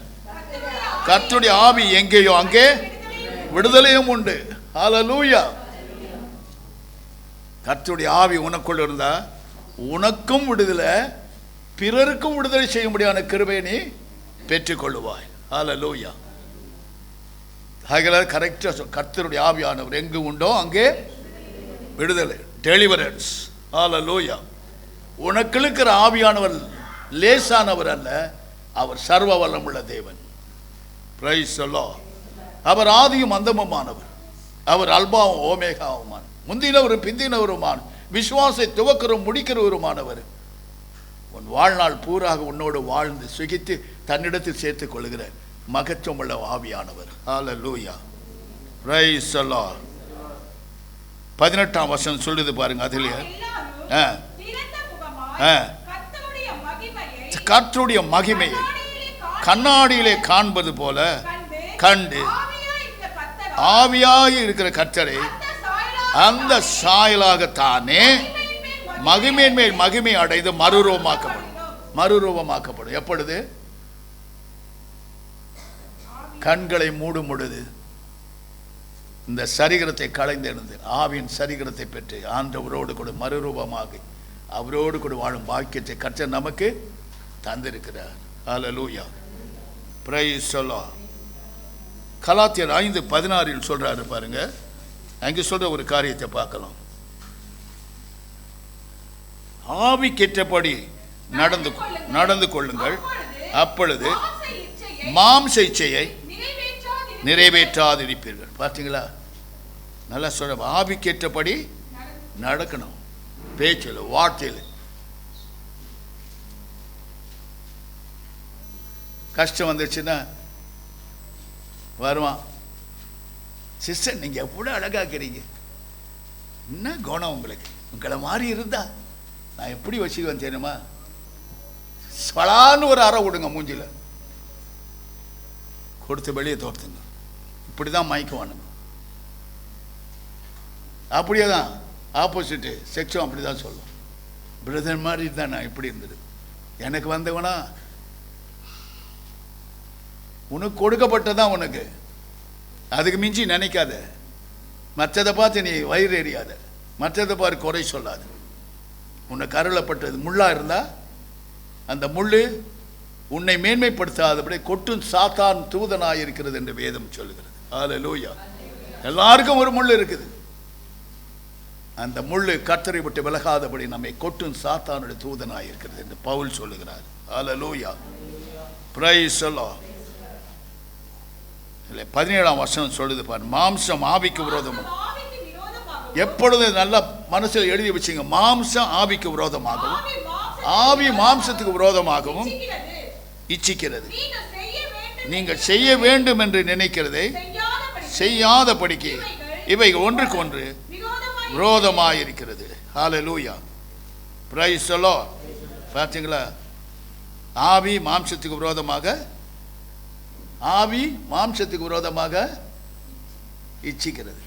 கர்த்தருடைய ஆவி எங்கேயோ அங்கே விடுதலையும் உண்டு. ஹல்லேலூயா. கர்த்தருடைய ஆவி உனக்குள் இருந்தா உனக்கும் விடுதலை, பிறருக்கும் விடுதலை செய்யும்படியான கிருபையை நீ பெற்றுக்கொள்ளுவாய். ஹல்லேலூயா. கரெக்டா கர்த்தருடைய ஆவியானவர் எங்கு உண்டோ அங்கே விடுதலை, டெலிவரன்ஸ். ஹல்லேலூயா. உனக்கு இருக்கிற ஆவியானவர் லேசானவர் அல்ல, அவர் சர்வ வல்லமுள்ள தேவன். Price the Lord. அவர் ஆதியும் அந்தமுமானவர். அவர் அல்பாவும் ஓமேகாவுமான, முந்தினவரும் பிந்தினவருமான, விசுவாசத்தை துவக்கிறவரும் முடிக்கிறவருமானவர். உன் வாழ்நாள் பூராக உன்னோடு வாழ்ந்து சுகித்து தன்னிடத்தில் சேர்த்துக் கொள்கிற மகத்துவமுள்ள ஆவியானவர். ஹல்லேலூயா. Praise the Lord. 18ஆம் வசனம் சொல்லுது பாருங்க. அதிலே கர்த்தருடைய மகிமையை கண்ணாடியிலே காண்பது போல கண்டு ஆவியாகி இருக்கிற கர்த்தரை அந்த சாயலாகத்தானே மகிமையின் மேல் மகிமை அடைந்து மறுரூபமாக்கப்படும். எப்பொழுது? கண்களை மூடும் பொழுது இந்த சரீரத்தை களைந்தெழுந்து ஆவியின் சரீரத்தை பெற்று ஆண்டவரோடு கூட மறுரூபமாகி அவரோடு கூட வாழும் பாக்கியத்தை கர்த்தர் நமக்கு தந்திருக்கிறார். ஹல்லேலூயா. Praise the Lord. கலாத்தியர் 5:16 சொல்றாரு பாருங்க. அங்கே சொல்ற ஒரு காரியத்தை பார்க்கலாம். ஆவிக்கேற்றபடி நடந்து கொள்ளுங்கள், அப்பொழுது மாம்ச இச்சையை நிறைவேற்றாதிருப்பீர்கள். பார்த்தீங்களா? நல்லா சொல்ற. ஆவிக்கேற்றபடி நடக்கணும், பேச்சில் வார்த்தையில். கஷ்டம் வந்துச்சுன்னா வருவான், சிஸ்டர் நீங்கள் எவ்வளோ அழகாக்கிறீங்க, என்ன குணம் உங்களுக்கு, உங்களை மாதிரி இருந்தா நான் எப்படி வச்சுக்குவேன் தெரியுமா, சொலான்னு ஒரு அறை விடுங்க மூஞ்சில கொடுத்து வெளியே தோர்த்துங்க. இப்படி தான் மயக்குவானுங்க. அப்படியே தான் ஆப்போசிட்டு செக்ஷும் அப்படி தான் சொல்லும். பிரதர் மாதிரி தான் நான் இப்படி இருந்தது, எனக்கு வந்தவனா உனக்கு கொடுக்கப்பட்டதான் உனக்கு, அதுக்கு மிஞ்சி நினைக்காத. மற்றதை பார்த்து நீ வயிறு எறியாத, மற்றதை பார்த்து குறை சொல்லாது. உனக்கு அருளப்பட்டது முள்ளா இருந்தா அந்த முள்ளு உன்னை மேன்மைப்படுத்தாதபடி கொட்டும் சாத்தான் தூதனாய் இருக்கிறது என்று வேதம் சொல்லுகிறது. ஹல்லேலூயா. எல்லாருக்கும் ஒரு முள் இருக்குது. அந்த முள்ளு கர்த்தரை விட்டு விலகாதபடி நம்மை கொட்டும் சாத்தானுடைய தூதனாய் இருக்கிறது என்று பவுல் சொல்லுகிறார். ஹல்லேலூயா. Praise the Lord. 17ஆம் வசனம் சொல்லுது பாரு. மாம்சம் ஆவிக்கு விரோதமாக, எப்பொழுது நல்ல மனசில் எழுதி வச்சுங்க, மாம்சம் ஆவிக்கு விரோதமாகவும் ஆவி மாம்சத்துக்கு விரோதமாகவும் இச்சிக்கிறது. நீங்கள் செய்ய வேண்டும் என்று நினைக்கிறதை செய்யாதபடிக்கு இவை ஒன்றுக்கு ஒன்று விரோதமாயிருக்கிறது. ஹல்லேலூயா. Praise the Lord. பார்த்தீங்களா? ஆவி மாம்சத்துக்கு விரோதமாக இச்சிக்கிறது.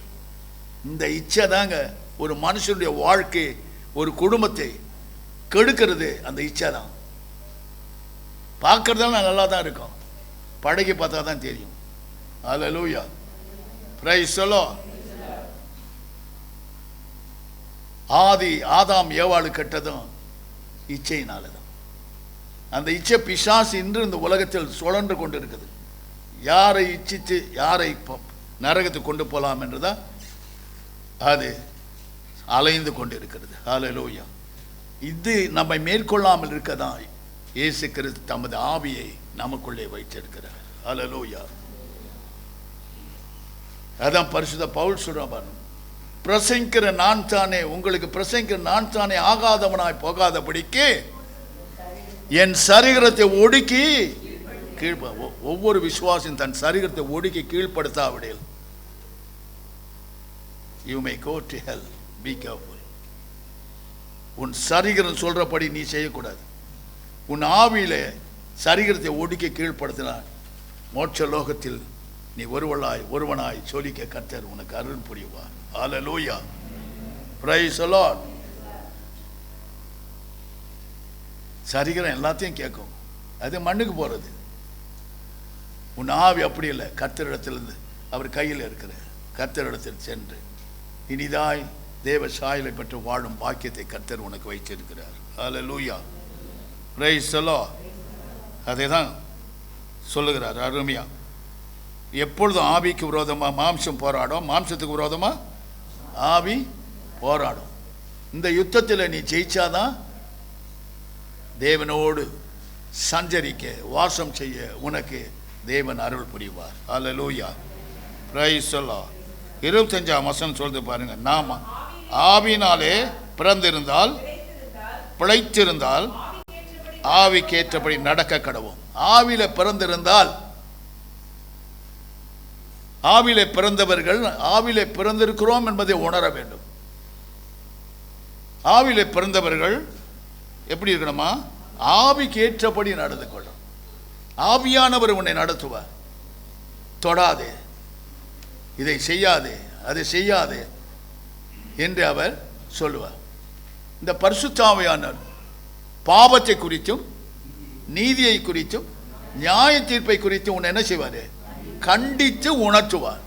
இந்த இச்சை தாங்க ஒரு மனுஷனுடைய வாழ்க்கை, ஒரு குடும்பத்தை கெடுக்கிறது. அந்த இச்சை தான். பார்க்கறதெல்லாம் நல்லா தான் இருக்கும், பழகி பார்த்தா தான் தெரியும். ஹல்லேலூயா. Praise the Lord. ஆதாம் ஏவாளு கெட்டதும் இச்சையினால தான். அந்த இச்சை பிசாசு இன்று இந்த உலகத்தில் சுழன்று கொண்டு இருக்குது. யாரை இச்சித்து யாரை நரகத்துக்கு கொண்டு போகலாம் என்றுதான் அது அலைந்து கொண்டு இருக்கிறது. ஹல்லேலூயா. இது நம்மை மேற்கொள்ளாமல் இருக்கதான் இயேசு கிறிஸ்து தமது ஆவியை நமக்குள்ளே வைத்திருக்கிறார். ஹல்லேலூயா. அதான் பரிசுத்த பவுல் சொல்றான், பிரசங்கிக்கிற நான் தானே, உங்களுக்கு பிரசங்கிக்கிற நான் தானே ஆகாதவனாய் போகாதபடிக்கு என் சரீரத்தை ஒடுக்கி ஒவ்வொரு விசுவாசியும் தன் சரீரத்தை ஒடுக்கி கீழ்ப்படுத்தாவிடில் you may go to hell. Be careful. உன் சரீரம் சொல்றபடி நீ செய்யக்கூடாது. உன் ஆவியில சரீரத்தை ஒடுக்கி கீழ்ப்படுத்தினார் மோட்ச லோகத்தில் நீ ஒருவனாய் சொல்லிக்க கர்த்தர் உனக்கு அருள் புரிவார். ஹல்லேலூயா. Praise the Lord. சரீரம் எல்லாத்தையும் கேட்கும், அது மண்ணுக்கு போகிறது. உன் ஆவி அப்படி இல்லை. கர்த்தரிடத்திலிருந்து அவர் கையில் இருக்கிற கர்த்தரிடத்தில் சென்று இனிதாய் தேவ சாயலை பெற்று வாழும் பாக்கியத்தை கர்த்தர் உனக்கு வைத்திருக்கிறார். அல்லேலூயா, பிரைஸ் தி லார்ட். அதை தான் சொல்லுகிறார் அருமையா. எப்பொழுதும் ஆவிக்கு விரோதமாக மாம்சம் போராடும், மாம்சத்துக்கு விரோதமாக ஆவி போராடும். இந்த யுத்தத்தில் நீ ஜெயிச்சாதான் தேவனோடு சஞ்சரிக்க வாசம் செய்ய உனக்கு தேவன் அருள் புரிவார். அல்லேலூயா, பிரைஸ் தி லார்ட். 25ஆம் வசனம் சொல்லுது பாருங்க. நாம் ஆவியினாலே பிறந்திருந்தால் பிழைத்திருந்தால் ஆவிக்கேற்றபடி நடக்க கடவோம். ஆவியில பிறந்திருந்தால், ஆவியிலே பிறந்தவர்கள் ஆவியிலே பிறந்திருக்கிறோம் என்பதை உணர வேண்டும். ஆவியிலே பிறந்தவர்கள் எப்படி இருக்கணுமா? ஆவிக்கு ஏற்றபடி நடந்து கொள்ளும். ஆவியானவர் உன்னை நடத்துவார். தொடாதே, இதை செய்யாதே, அதை செய்யாதே என்று அவர் சொல்லுவார். இந்த பரிசுத்த ஆவியானவர் பாவத்தை குறித்தும் நீதியை குறித்தும் நியாய தீர்ப்பை குறித்தும் உன்னை என்ன செய்வார்? கண்டித்து உணர்த்துவார்.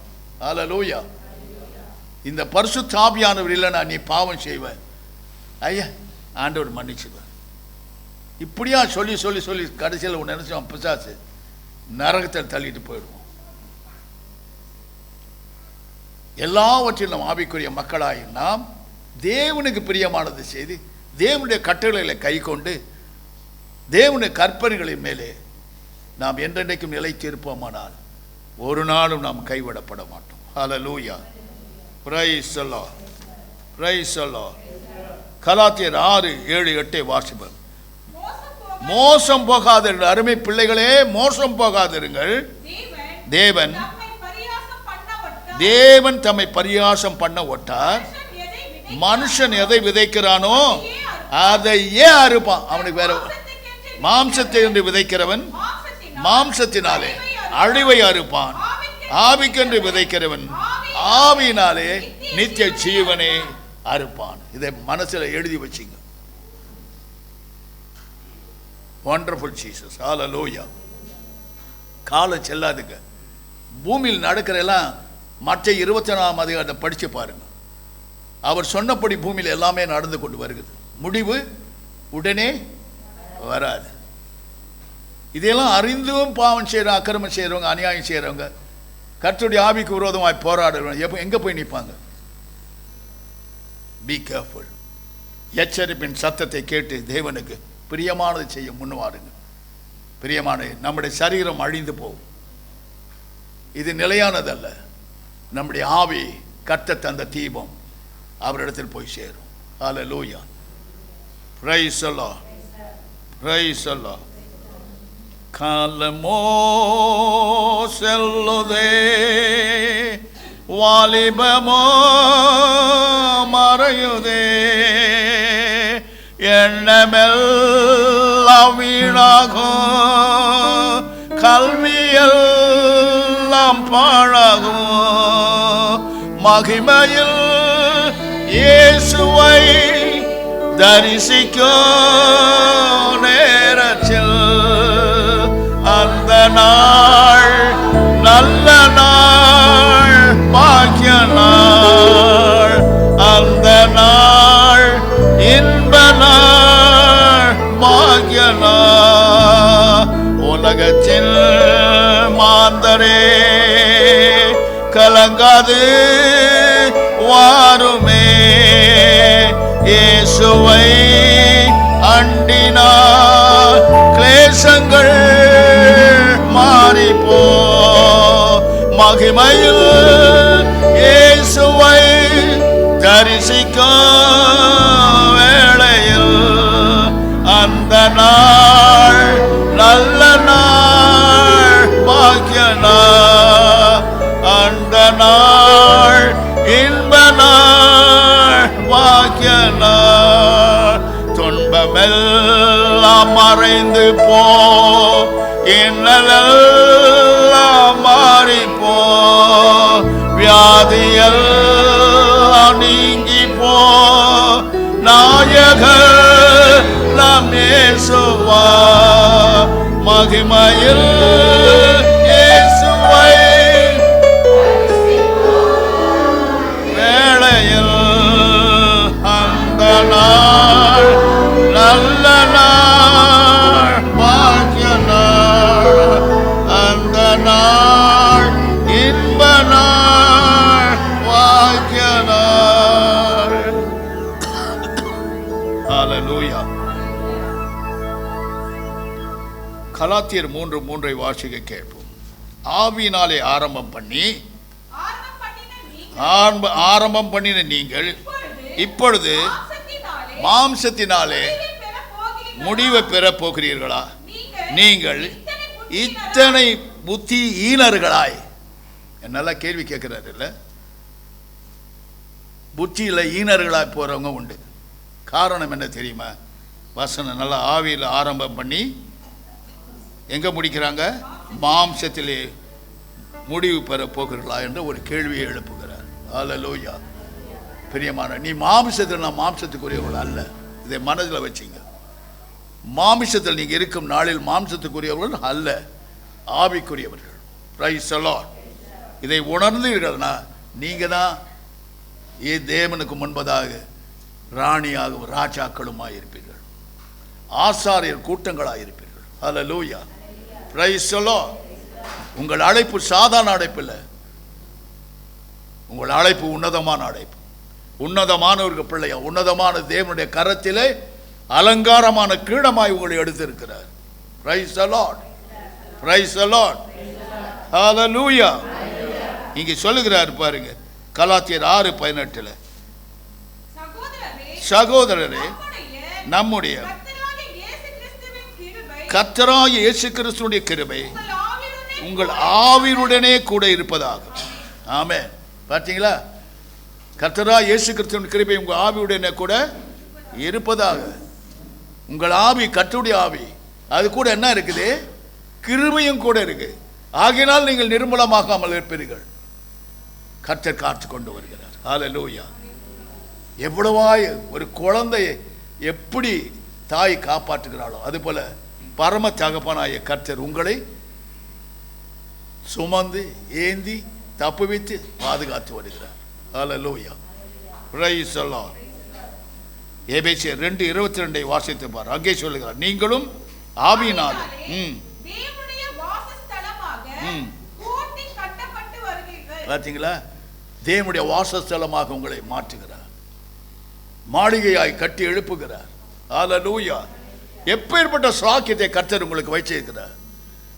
அல்லேலூயா. இந்த பரிசுத்த ஆவியானவர் இல்லைனா நீ பாவம் செய்வ, ஐயா ஆண்டவர் மன்னிச்சுவார். இப்படியா சொல்லி சொல்லி சொல்லி கடைசியில் உன்னை என்ன செய்வான்? பிசாசு நரகத்தில் தள்ளிட்டு போயிடுவோம். எல்லாவற்றிலும் ஆவிக்குரிய மக்களாய் நாம் தேவனுக்கு பிரியமானது செய்து தேவனுடைய கட்டளைகளை கை கொண்டு தேவனுடைய கற்பனைகளின் மேலே நாம் என்றென்றைக்கும் நிலைத்திருப்போமானால் ஒரு நாளும் நாம் கைவிடப்பட மாட்டோம். Hallelujah, praise the Lord, praise the Lord. கலாத்தியர் 6:7-8 வாசிப்போம். மோசம் போகாதிருங்கள் அருமை பிள்ளைகளே, மோசம் போகாதிருங்கள். தேவன் தம்மை பரியாசம் பண்ண ஒட்டார். மனுஷன் எதை விதைக்கிறானோ அதையே அறுப்பான். அவனுக்கு வேற மாம்சத்தை என்று விதைக்கிறவன் மாம்சத்தினாலே அழிவை அறுப்பான். ஆவிக்கென்று விதைக்கிறவன் ஆவியினாலே நித்திய ஜீவனை அறுப்பான். இதை மனசுல எழுதி வச்சிங்க. வண்டர்ஃபுல் ஜீசஸ், ஹல்லேலூயா. காலம் செல்லாதுங்க. பூமியில் நடக்கிற எல்லாம் மற்ற 24ஆம் அதிகாரத்தை படிச்சு பாருங்க. அவர் சொன்னபடி பூமியில் எல்லாமே நடந்து கொண்டு வருகிறது. முடிவு உடனே வராது. இதெல்லாம் அறிந்தும் பாவம் செய்கிறோம், அக்கிரமம் செய்கிறவங்க, அநியாயம் செய்கிறவங்க, கர்த்தருடைய ஆவிக்கு விரோதமாய் போராடுறவங்க எங்கே போய் நிற்பாங்க? Be careful. எச்சரிப்பின் சத்தத்தை கேட்டு தேவனுக்கு பிரியமானது செய்ய முன்வாருங்க. பிரியமானது. நம்முடைய சரீரம் அழிந்து போகும். இது நிலையானதல்ல. நம்முடைய ஆவி கர்த்தர் தந்த தீபம் அவரிடத்தில் போய் சேரும். Hallelujah, praise the Lord, praise the Lord. காலமோ செல்லுதே, வாலிபமோ மறையுதே, எண்ணமெல்லாம் வீணாகும், கல்வியெல்லாம் பாழாகும். மகிமையில் இயேசுவை தரிசிக்கும் நேரத்தில் அந்த நாள் நல்ல நாள், பாக்கிய நாள். அந்த நாள் இன்ப நாள், பாக்கிய நாள். உலகத்தில் மாந்தரே கலங்காது வாருமே, இயேசுவை அண்டினார் கிளேசங்கள் மாறிப்போ. மகிமையில் இயேசுவை தரிசிக்கும் வேளையில் அந்த நாள் நல்ல நாள், பாக்கிய நாள். அந்த நாள் இன்ப நாள், பாக்கிய நாள். துன்பமெல்லாம் மறைந்து போ, இன்னலெல்லாம் மாறிப்போ, வியாதியெல்லாம் நீங்கி போ. நாயகர் நாம் இயேசுவா, மகிமையில் இயேசுவை வேளையில் அந்த நாள் நல்ல நாள் பாக்கிய நாள் அந்த நாள் இன்ப நாள் பாக்கிய நாள். ஹல்லேலூயா. கலாத்தியர் 3:3 வாசிக்க கேட்போம். ஆவியினாலே ஆரம்பம் பண்ணின நீங்கள் இப்பொழுது மாம்சத்தினாலே முடிவை பெற போகிறீர்களா? நீங்கள் இத்தனை புத்தி ஈனர்களாய். நல்லா கேள்வி கேட்கிறாரு இல்ல? புத்தியில் ஈனர்களாய் போறவங்க உண்டு. காரணம் என்ன தெரியுமா? வசனம் நல்லா ஆவியில் ஆரம்பம் பண்ணி எங்க முடிக்கிறாங்க? மாம்சத்திலே முடிவு பெற போகிறீர்களா என்ற ஒரு கேள்வியை எழுப்புகிறார். ஹல்லேலூயா. பிரியமான, நீ மாம்சத்தில், நான் மாம்சத்துக்குரியவர்கள் அல்ல. இதை மனதில் வச்சிங்க. மாம்சத்தில் நீங்கள் இருக்கும் நாளில் மாம்சத்துக்குரியவர்கள் அல்ல, ஆவிக்குரியவர்கள். Price the Lord. இதை உணர்ந்தீர்கள்னா நீங்க தான் தேவனுக்கு முன்பதாக ராணியாகவும் ராஜாக்களுமாய் இருப்பீர்கள், ஆசாரியர் கூட்டங்களாக இருப்பீர்கள். ஹல்லேலூயா. Praise the Lord. உங்கள் அழைப்பு சாதாரண அழைப்பு இல்லை. உங்கள் அழைப்பு உன்னதமான அழைப்பு. உன்னதமானவர்கள் பிள்ளையா, உன்னதமான தேவனுடைய கரத்திலே அலங்காரமான கிரீடமாய் உங்களை எடுத்திருக்கிறார். Praise the Lord. Praise the Lord. Hallelujah. இங்கே சொல்லுகிறார் பாருங்க, கலாத்தியர் 6:18, சகோதரரே நம்முடைய கர்த்தராகிய இயேசு கிறிஸ்துவின் கிருபை உங்கள் ஆவியுடனே கூட இருப்பதாக. ஆமென். பார்த்தீங்களா? கர்த்தராகிய இயேசு கிறிஸ்துவின் கிருபை உங்கள் ஆவியுடனே கூட இருப்பதாக. உங்கள் ஆவி கர்த்தருடைய ஆவி, அது கூட என்ன இருக்குது? கிருபையும் கூட இருக்கு. ஆகையினால் நீங்கள் நிர்மூலமாகாமல் இருப்பீர்கள். கர்த்தர் காத்து கொண்டு வருகிறார். ஹல்லேலூயா. எவ்வளவாய் ஒரு குழந்தையை எப்படி தாய் காப்பாற்றுகிறாளோ அதுபோல பரம தகப்பனாய கர்த்தர் உங்களை சுமந்து ஏந்தி தப்புவித்து பாதுகாத்து வருகிறார். ஹல்லேலூயா. Praise the Lord. எபேசியர் 2:22 வாசித்து பார். அங்கே சொல்லுகிறார், நீங்களும் ஆவியினாலே தேவனுடைய வாசஸ்தலமாக கூட்டி கட்டப்பட்டு வருகிறீர்கள். பாத்தீங்களா? தேவனுடைய வாசஸ்தலமாக உங்களை மாற்றுகிறார், மாளிகையாய் கட்டி எழுப்புகிறார். ஹல்லேலூயா. எப்பேற்பட்ட சாக்கியத்தை கர்த்தர் உங்களுக்கு வைச்சிருக்கிறார்.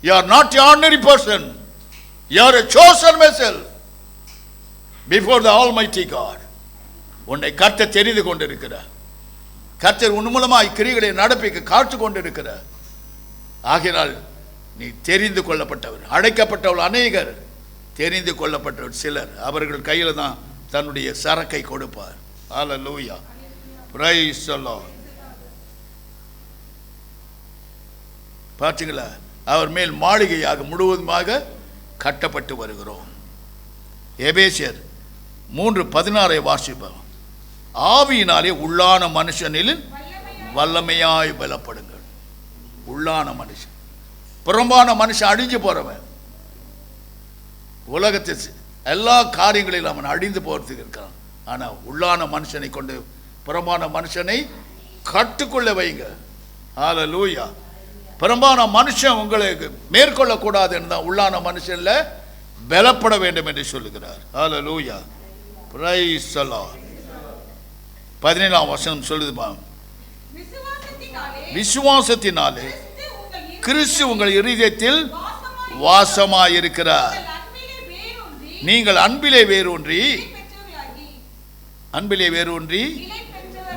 You are not an ordinary person. You are a chosen vessel before the Almighty God. உன்னை கர்த்தர் தெரிந்து கொண்டிருக்கிறார். கர்த்தர் உன் மூலமாய் கிரியைகளை நடப்பிக்க காத்து கொண்டிருக்கிறார். ஆகையால் நீ தெரிந்து கொள்ளப்பட்டவர். அழைக்கப்பட்டவர்கள் அநேகர், தெரிந்து கொள்ளப்பட்டவர் சிலர். அவர்கள் கையில் தான் தன்னுடைய சரக்கை கொடுப்பார். ஹல்லேலூயா. Praise the Lord. பார்த்தீங்களா? அவர் மேல் மாளிகையாக முழுவதுமாக கட்டப்பட்டு வருகிறோம். எபேசியர் 3:16 வாசிப்போம். ஆவியினாலே உள்ளான மனுஷனில் வல்லமையாய் பலப்படுங்கள். உள்ளான மனுஷன். புறம்பான மனுஷன் அழிஞ்சு போறவன். உலகத்தில் எல்லா காரியங்களிலும் அவன் அழிந்து போறதுக்கு இருக்கான். ஆனா உள்ளான மனுஷனை கொண்டு புறம்பான மனுஷனை கட்டுக்குள்ள வைங்க. ஹல்லேலூயா. புறம்பான மனுஷன் உங்களுக்கு மேற்கொள்ளக்கூடாது என்று உள்ளான மனுஷன்ல பலப்பட வேண்டும் என்று சொல்லுகிறார். ஹல்லேலூயா. Praise the Lord. 17ஆம் வசனம் சொல்லுதுமா, விசுவாசத்தினாலே கிறிஸ்து உங்கள் இருதயத்தில் வாசமாயிருக்கிறார். நீங்கள் அன்பிலே வேரூன்றி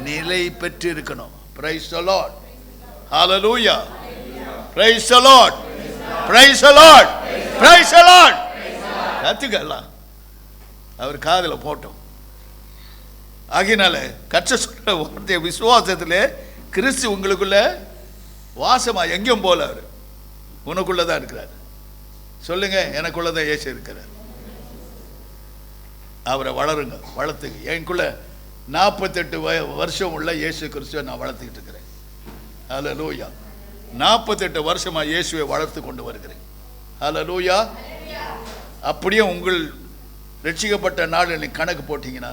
நிலை பெற்று இருக்கணும். Price the Lord. Hallelujah. Praise the Lord. Praise the Lord. Praise the Lord. கத்துக்கலாம். அவர் காதில் போட்டோம். ஆகினால கற்ற சொல்ற வார்த்தை, விசுவாசத்திலே கிறிஸ்து உங்களுக்குள்ள வாசமா எங்கேயும் போல, அவர் உனக்குள்ளதான் இருக்கிறார். சொல்லுங்க, எனக்குள்ளதான் இயேசு இருக்கிறார். அவரை வளருங்க, வளர்த்துங்க. எனக்குள்ள 48 வருஷம் உள்ள இயேசு கிறிஸ்துவை நான் வளர்த்துக்கிட்டு இருக்கிறேன். ஹல்லேலூயா. 48 வருஷமா இயேசுவை வளர்த்து கொண்டு வருகிறேன். ஹல்லேலூயா. அப்படியே உங்கள் ரட்சிக்கப்பட்ட நாள் நீ கணக்கு போட்டீங்கன்னா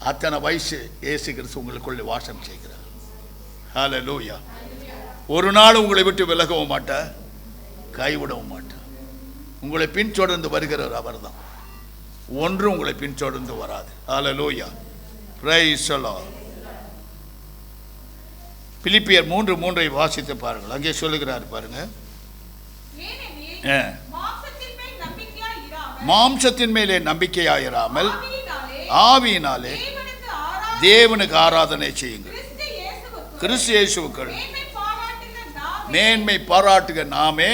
அத்தனை வயசு இயேசு கிறிஸ்து உங்களுக்குள்ளே வாசம் செய்கிறார். ஹல்லேலூயா. ஒரு நாள் உங்களை விட்டு விலகவும் மாட்டார், கைவிடவும் மாட்டார். உங்களை பின்தொடர்ந்து வருகிறவர் அவர் தான். ஒன்று உங்களை பின்தொடர்ந்து வராது. ஹல்லேலூயா. Praise the Lord. பிலிப்பியர் 3:3 வாசித்து பாருங்கள். அங்கே சொல்லுகிறார் பாருங்க. மாம்சத்தின் மேலே நம்பிக்கையாயிராமல் ஆவியினாலே தேவனுக்கு ஆராதனை செய்யுங்கள். கிறிஸ்து இயேசுவுக்குள் மேன்மை பாராட்டுக நாமே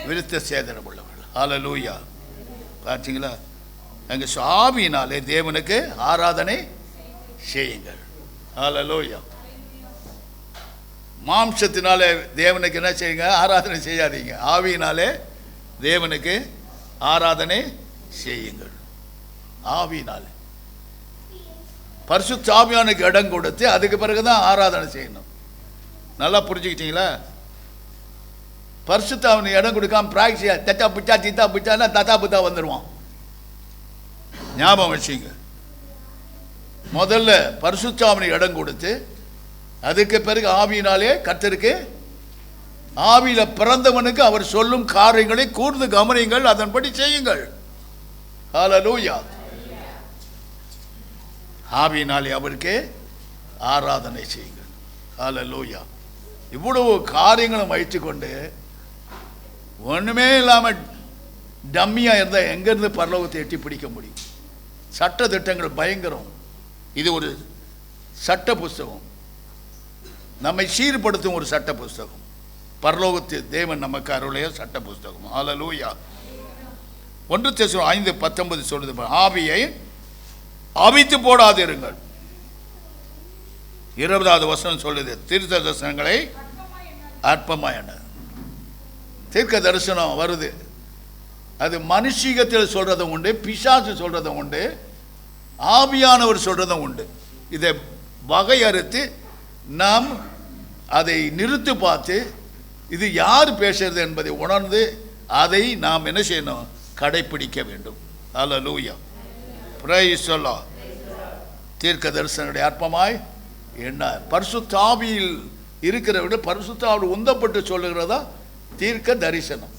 விருத்த சேதனம் உள்ளவர்கள். ஹல்லேலூயா. பார்த்தீங்களா? அங்கே ஆவியினாலே தேவனுக்கு ஆராதனை செய்யுங்கள். ஹல்லேலூயா. மாம்சத்தினாலே தேவனுக்கு என்ன செய்யுங்க? ஆராதனை செய்யாதீங்க. ஆவியினாலே தேவனுக்கு ஆராதனை செய்யுங்கள். ஆவியினாலே பரிசுத்த ஆவியானுக்கு இடம் கொடுத்து அதுக்கு பிறகுதான் ஆராதனை செய்யணும். நல்லா புரிஞ்சுக்கிட்டீங்களா? பரிசுத்த ஆவியானுக்கு இடம் கொடுக்காம பிராக்டிஸ் தத்தா பிச்சா சித்தா பிச்சானா தத்தா புத்தா வந்துடுவான். ஞாபகம் வச்சுங்க. முதல்ல பரிசுத்த ஆவியானுக்கு இடம் கொடுத்து அதுக்கு பிறகு ஆவியினாலே கர்த்தருக்கு ஆவியில பிறந்தவனுக்கு அவர் சொல்லும் காரியங்களை கூர்ந்து கவனியுங்கள், அதன்படி செய்யுங்கள். ஹல்லேலூயா. ஆவியினாலே அவருக்கு ஆராதனை செய்யுங்கள். ஹல்லேலூயா. இவ்வளவு காரியங்களும் வைத்துக்கொண்டு ஒண்ணுமே இல்லாம டம்மியா இருந்தா எங்கிருந்து பரலோகத்தை எட்டி பிடிக்க முடியும்? சட்ட திட்டங்கள் பயங்கரம். இது ஒரு சட்ட புஸ்தகம், நம்மை சீர்படுத்தும் ஒரு சட்ட புஸ்தகம். பரலோகத்து தேவன் நமக்கு அருளைய சட்ட புஸ்தகம். ஹல்லேலூயா. 1 தெசலோனிக்கேயர் 5:19 சொல்லுது, ஆவியை அவித்து போடாதிருங்கள். 20வது வசனம் சொல்லுது, தீர்க்க தரிசனங்களை அற்பமா எண்ண. தீர்க்க தரிசனம் வருது, அது மனுஷீகத்தில் சொல்றதும் உண்டு, பிசாசு சொல்றதும் உண்டு, ஆவியானவர் சொல்றதும் உண்டு. இதை வகையறுத்து நாம் அதை நிறுத்தி பார்த்து இது யார் பேசுறது என்பதை உணர்ந்து அதை நாம் என்ன செய்யணும்? கடைபிடிக்க வேண்டும். ஹல்லேலூயா. Praise the Lord. தீர்க்க தரிசனங்களை அற்பமாய் என்ன? பரிசுத்த ஆவியில் இருக்கிறவர்கள் பரிசுத்த ஆவியில் உந்தப்பட்டு சொல்லுகிறதா தீர்க்க தரிசனம்.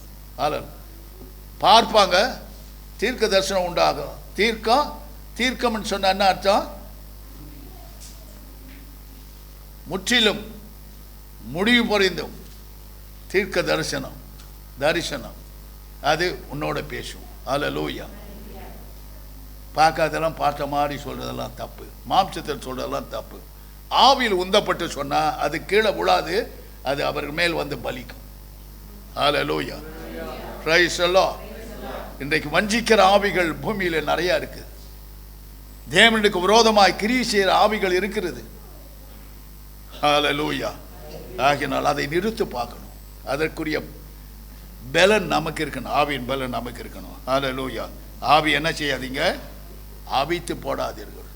பார்ப்பாங்க, தீர்க்க தரிசனம் உண்டாகும். தீர்க்கம்னு சொன்ன என்ன அர்த்தம்? முற்றிலும் முடிவு புரிந்தும் தீர்க்க தரிசனம் அது உன்னோட பேசும். ஹல்லேலூயா. பார்க்காதெல்லாம் பார்த்த மாதிரி சொல்றதெல்லாம் தப்பு, மாம்சத்தில் சொல்றதெல்லாம் தப்பு. ஆவியில் உந்தப்பட்டு சொன்னா அது கீழே விழாது, அது அவர் மேல் வந்து பலிக்கும். ஹல்லேலூயா. Praise the Lord. இன்றைக்கு வஞ்சிக்கிற ஆவிகள் பூமியில நிறைய இருக்கு. தேவனுக்கு விரோதமாய் கிரியை செய்கிற ஆவிகள் இருக்கிறது. ஹல்லேலூயா. ஆகினால் அதை நிறுத்து பார்க்கணும். அதற்குரிய பலன் நமக்கு இருக்கணும். ஆவியின் பலன் நமக்கு இருக்கணும். ஹல்லேலூயா. ஆவி என்ன செய்யாதீங்க? அவித்து போடாதீர்கள்.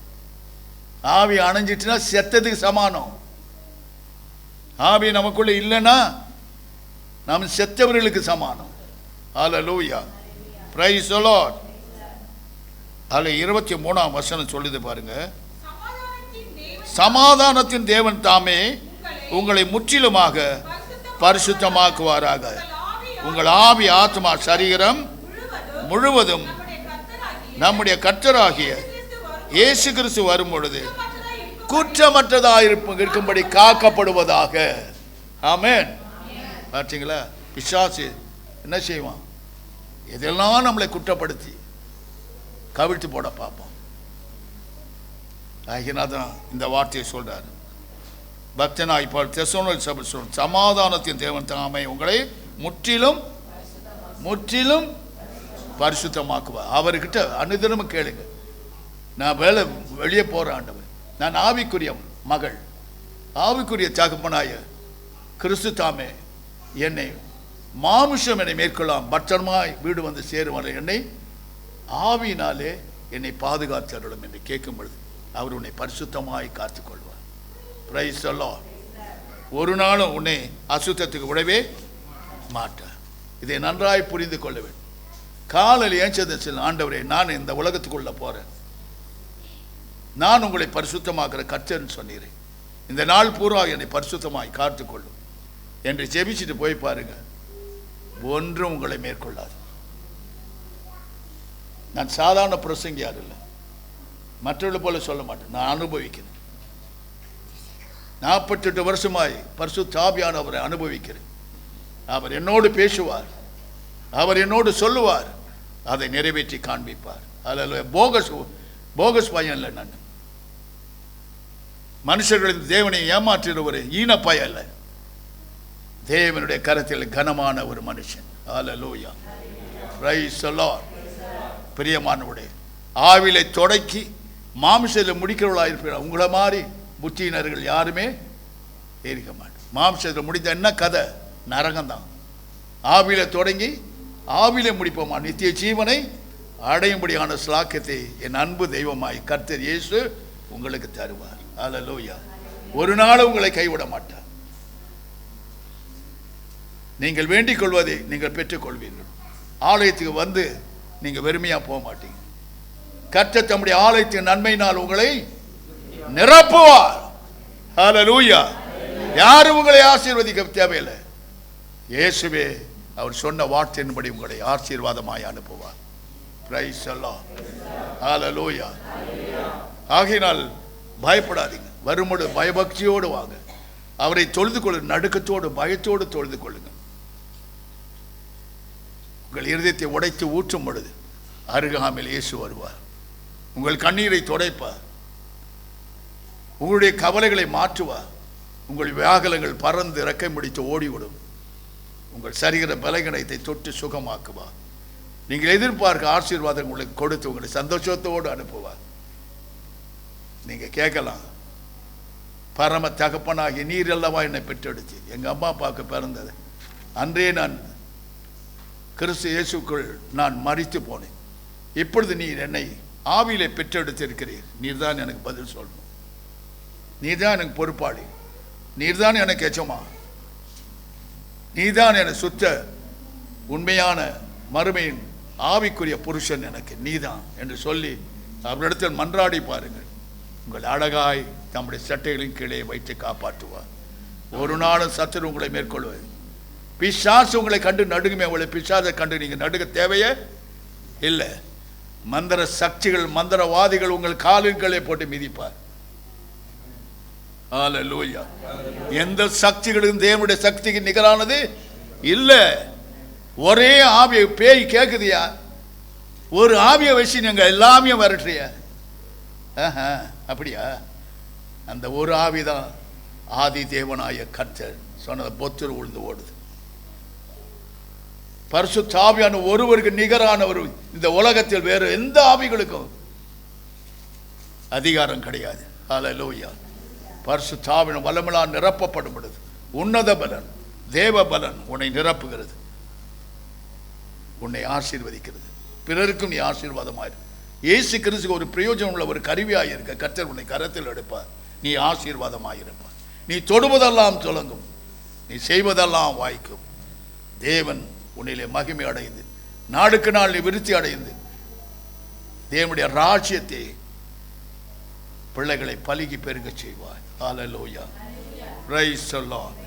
ஆவி அணைஞ்சிட்டுனா செத்ததுக்கு சமானம். ஆவி நமக்குள்ள இல்லைன்னா நாம் செத்தவர்களுக்கு சமானம். ஹல்லேலூயா. Praise the Lord. அதில் 23ஆம் வசனம் சொல்லுது பாருங்க, சமாதானத்தின் தேவன் தாமே உங்களை முற்றிலுமாக பரிசுத்தமாக்குவாராக. உங்கள் ஆவி ஆத்மா சரீரம் முழுவதும் நம்முடைய கர்த்தராகிய இயேசு கிறிஸ்து வரும் பொழுது குற்றமற்றதாக இருக்கும்படி காக்கப்படுவதாக. ஆமென். பார்த்தீங்களா? பிசாசு என்ன செய்வான்? இதெல்லாம் நம்மளை குற்றப்படுத்தி கவிழ்த்து போட பார்ப்போம். ஆகினாதான் இந்த வார்த்தையை சொல்றாரு பக்தனாய் பால் தெசலோனிக்கேயர் சபை சொல்லும், சமாதானத்தின் தேவன் தாமே உங்களை முற்றிலும் பரிசுத்தமாக்குவார். அவர்கிட்ட அனுதினமும் கேளுங்க, நான் வெளியே போற ஆண்டவர், நான் ஆவிக்குரிய மகள், ஆவிக்குரிய தகப்பனாய கிறிஸ்து தாமே என்னை மாமிசம் என்னை மேற்கொள்ளாம் பட்சமாய் வீடு வந்து சேருவார், என்னை ஆவியினாலே என்னை பாதுகாத்தருளும் என்று கேட்கும் பொழுது அவர் உன்னை பரிசுத்தமாய் காத்துக்கொள்வார். Price the Lord. ஒரு நாளும் உன்னை அசுத்தத்துக்கு விடவே மாட்டார். இதை நன்றாய் புரிந்து கொள்ள வேண்டும். காலையில் ஏஞ்சது, ஆண்டவரே, நான் இந்த உலகத்துக்குள்ள போறேன், நான் உங்களை பரிசுத்தமாக்குற கர்த்தர்னு சொன்னீரேன், இந்த நாள் பூரா என்னை பரிசுத்தமாய் காத்துக்கொள்ளும் என்று ஜெபிச்சுட்டு போய் பாருங்க, ஒன்றும் உங்களை மேற்கொள்ளாது. நான் சாதாரண பிரசங்கியார் இல்லை, மற்றவர்கள் போல சொல்ல மாட்டேன், நான் அனுபவிக்கிறேன். 48 வருஷமாய் பரிசுத்த ஆவியானவரை அனுபவிக்கிறேன். அவர் என்னோடு பேசுவார், அவர் என்னோடு சொல்லுவார், அதை நிறைவேற்றி காண்பிப்பார். அதில் போகஸ் பையன் இல்லை, நான் மனுஷர்களின் தேவனை ஏமாற்றுகிற ஈன பையன் இல்லை, தேவனுடைய கரத்தில் கனமான ஒரு மனுஷன். ஹல்லேலூயா, பிரைஸ் தி லார்ட். பிரியமானவர்களே, ஆவிலை தொடக்கி மாம்சத்தில் முடிக்கிறவர்களாக இருப்பார். உங்களை மாதிரி புத்தியினர்கள் யாருமே இருக்க மாட்டோம். மாம்சத்தில் முடித்த என்ன கதை? நரகம்தான். ஆவில தொடங்கி ஆவில முடிப்போமா நித்திய ஜீவனை அடையும்படியான ஸ்லாக்கியத்தை என் அன்பு தெய்வமாய் கர்த்தர் இயேசு உங்களுக்கு தருவார். ஹல்லேலூயா. ஒரு நாள் உங்களை கைவிட மாட்டார். நீங்கள் வேண்டிக் கொள்வதை நீங்கள் பெற்றுக்கொள்வீர்கள். ஆலயத்துக்கு வந்து நீங்கள் வெறுமையா போக மாட்டீங்க. கர்த்தர் தம்முடைய ஆலயத்தின் நன்மையினால் உங்களை நிரப்புவார். ஹல்லேலூயா. யாரும் உங்களை ஆசீர்வதிக்க தேவையில்லை. இயேசுவே அவர் சொன்ன வார்த்தையின்படி உங்களை ஆசீர்வாதமாய் அனுப்புவார். Praise the Lord. ஹல்லேலூயா. ஆகையினால் பயப்படாதீங்க. வரும்போது பயபக்தியோடு வாங்க. அவரை தொழுது கொள்ளுங்க, நடுக்கத்தோடு பயத்தோடு தொழுது கொள்ளுங்க. உங்கள் இருதயத்தை உடைத்து ஊற்றும் பொழுது அருகாமையில் இயேசு வருவார். உங்கள் கண்ணீரை துடைப்பார். உங்களுடைய கவலைகளை மாற்றுவார். உங்கள் வியாகுலங்கள் பறந்து இறக்கை முடித்து ஓடிவிடும். உங்கள் சரீர பலகீனத்தை தொட்டு சுகமாக்குவார். நீங்கள் எதிர்பார்க்க ஆசீர்வாதம் உங்களுக்கு கொடுத்து உங்களை சந்தோஷத்தோடு அனுப்புவார். நீங்கள் கேட்கலாம், பரம தகப்பனாகி நீர் அல்லவா என்னை பெற்றெடுத்து எங்கள் அம்மா அப்பாவுக்கு பிறந்தது, அன்றே நான் கிறிஸ்து இயேசுக்குள் நான் மரித்து போனேன், இப்பொழுது நீர் என்னை ஆவியிலே பெற்றெடுத்திருக்கிறீர், நீர் தான் எனக்கு பதில் சொல்லணும், நீர் தான் எனக்கு பொறுப்பாளி, நீர் தான் எனக்கு எஜமா, நீதான் எனக்கு சுத்த உண்மையான மறுமையின் ஆவிக்குரிய புருஷன், எனக்கு நீதான் என்று சொல்லி அவரிடத்தில் மன்றாடி பாருங்கள். உங்கள் அழகாய் தம்முடைய சட்டைகளின் கீழே வைத்து காப்பாற்றுவார். ஒரு நாளும் சத்துரு உங்களை மேற்கொள்வது. பிசாசு உங்களை கண்டு நடுங்குமே, உங்களை பிசாசை கண்டு நீங்கள் நடுங்க தேவையே இல்லை. மந்திர சக்திகள் மந்திரவாதிகள் உங்கள் காலின்களை போட்டு மிதிப்பார். ஹல்லேலூயா. எந்த சக்திகளும் தேவனுடைய சக்திக்கு நிகரானது இல்லை. ஒரே ஆவியை பேய் கேட்குதியா, ஒரு ஆவியை வச்சு நீங்க எல்லாமே வரட்டுறிய, அப்படியா? அந்த ஒரு ஆவிதான் ஆதி தேவனாய கர்த்தர் சொன்னதை பொத்துரு உழுந்து ஓடுது. பரிசுத்த ஆவியான ஒருவருக்கு நிகரானவர் இந்த உலகத்தில் வேறு எந்த ஆவிகளுக்கும் அதிகாரம் கிடையாது. ஹல்லேலூயா. பரிசுத்த ஆவியின் வல்லமையால் நிரப்பப்படும் பொழுது உன்னத பலன், தேவ பலன் உன்னை நிரப்புகிறது, உன்னை ஆசீர்வதிக்கிறது, பிறருக்கும் நீ ஆசீர்வாதமாயிரு. இயேசு கிறிஸ்துக்கு ஒரு பிரயோஜனம் உள்ள ஒரு கருவியாக இருக்க கர்த்தர் உன்னை கரத்தில் எடுப்பார். நீ ஆசீர்வாதமாயிருப்பார். நீ தொடுவதெல்லாம் தொடங்கும், நீ செய்வதெல்லாம் வாய்க்கும். தேவன் உன்னிலே மகிமை அடைந்து நாளுக்கு நாள் நீ விருத்தி அடைந்து தேவனுடைய ராஜ்யத்தை பிள்ளைகளை பலுகி பெருக செய்வார். ஹல்லேலூயா. Praise the Lord.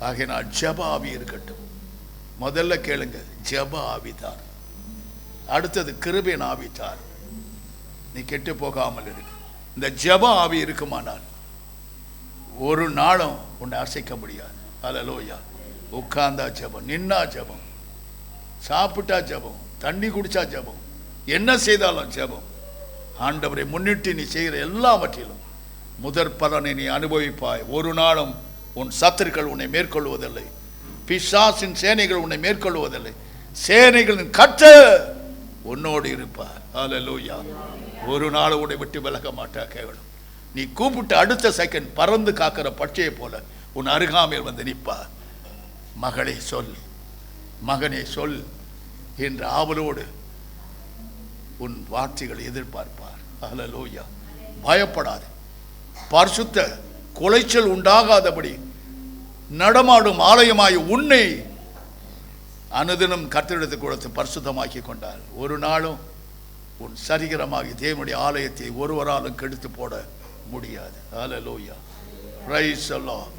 ஆகையினால் ஜெப ஆவி இருக்கட்டும். முதல்ல கேளுங்க, ஜெப ஆவிதார். அடுத்தது கிருபையின் ஆவிதார். நீ கெட்டு போகாமல் இருக்கு. இந்த ஜெப ஆவி இருக்குமானால் ஒரு நாளும் உன்னை அசைக்க முடியாது. ஹல்லேலூயா. உட்கார்ந்தா ஜெபம், நின்னா ஜெபம், சாப்பிட்டா ஜெபம், தண்ணி குடிச்சா ஜெபம், என்ன செய்தாலும் ஜெபம். ஆண்டவரை முன்னிட்டு நீ செய்கிற எல்லாவற்றிலும் முதற் பலனை நீ அனுபவிப்பாய். ஒரு நாளும் உன் சத்துருக்கள் உன்னை மேற்கொள்வதில்லை, பிசாசின் சேனைகள் உன்னை மேற்கொள்வதில்லை. சேனைகளின் கர்த்தர் உன்னோடு இருப்பார். ஹல்லேலூயா. ஒரு நாள் உன்னை விட்டு விலக மாட்டா. கேவலம் நீ கூப்பிட்டு அடுத்த செகண்ட் பறந்து காக்கிற பட்சியை போல உன் அருகாமையில் வந்து நிற்பார். மகளே சொல், மகனே சொல் என்ற ஆவலோடு உன் வார்த்தைகளை எதிர்பார்ப்பார். ஹல்லேலூயா. பயப்படாது. பரிசுத்த குலைச்சல் உண்டாகாதபடி நடமாடும் ஆலயமாய் உன்னை அனுதினம் கர்த்தரிடத்தை கொடுத்து பரிசுத்தமாக்கி கொண்டார். ஒரு நாளும் உன் சரீரமாகி தேவனுடைய ஆலயத்தை ஒருவராலும் கெடுத்து போட முடியாது. ஹல்லேலூயா, பிரைஸ் தி லார்ட்.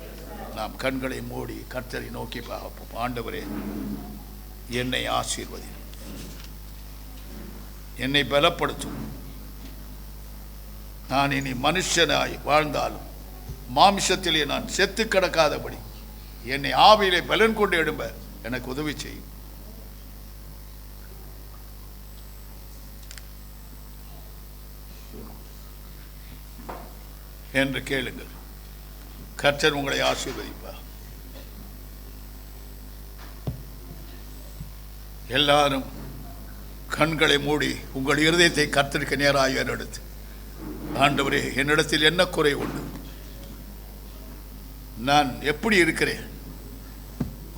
நாம் கண்களை மூடி கர்த்தரை நோக்கி பார்ப்போம். ஆண்டவரே, என்னை ஆசீர்வதி, என்னை பலப்படுத்தும். நான் இனி மனுஷனாய் வாழ்ந்தாலும் மாமிசத்திலே நான் செத்து கிடக்காதபடி என்னை ஆவியிலே பலன் கொண்டு எழும்ப எனக்கு உதவி செய்யும். என்று கேளுங்கள். கர்த்தர் உங்களை ஆசீர்வதிப்பார். எல்லாரும் கண்களை மூடி உங்கள் இருதயத்தை கர்த்தருக்கு நேராக எடுத்து, ஆண்டவரே, என்னிடத்தில் என்ன குறை உண்டு? நான் எப்படி இருக்கிறேன்?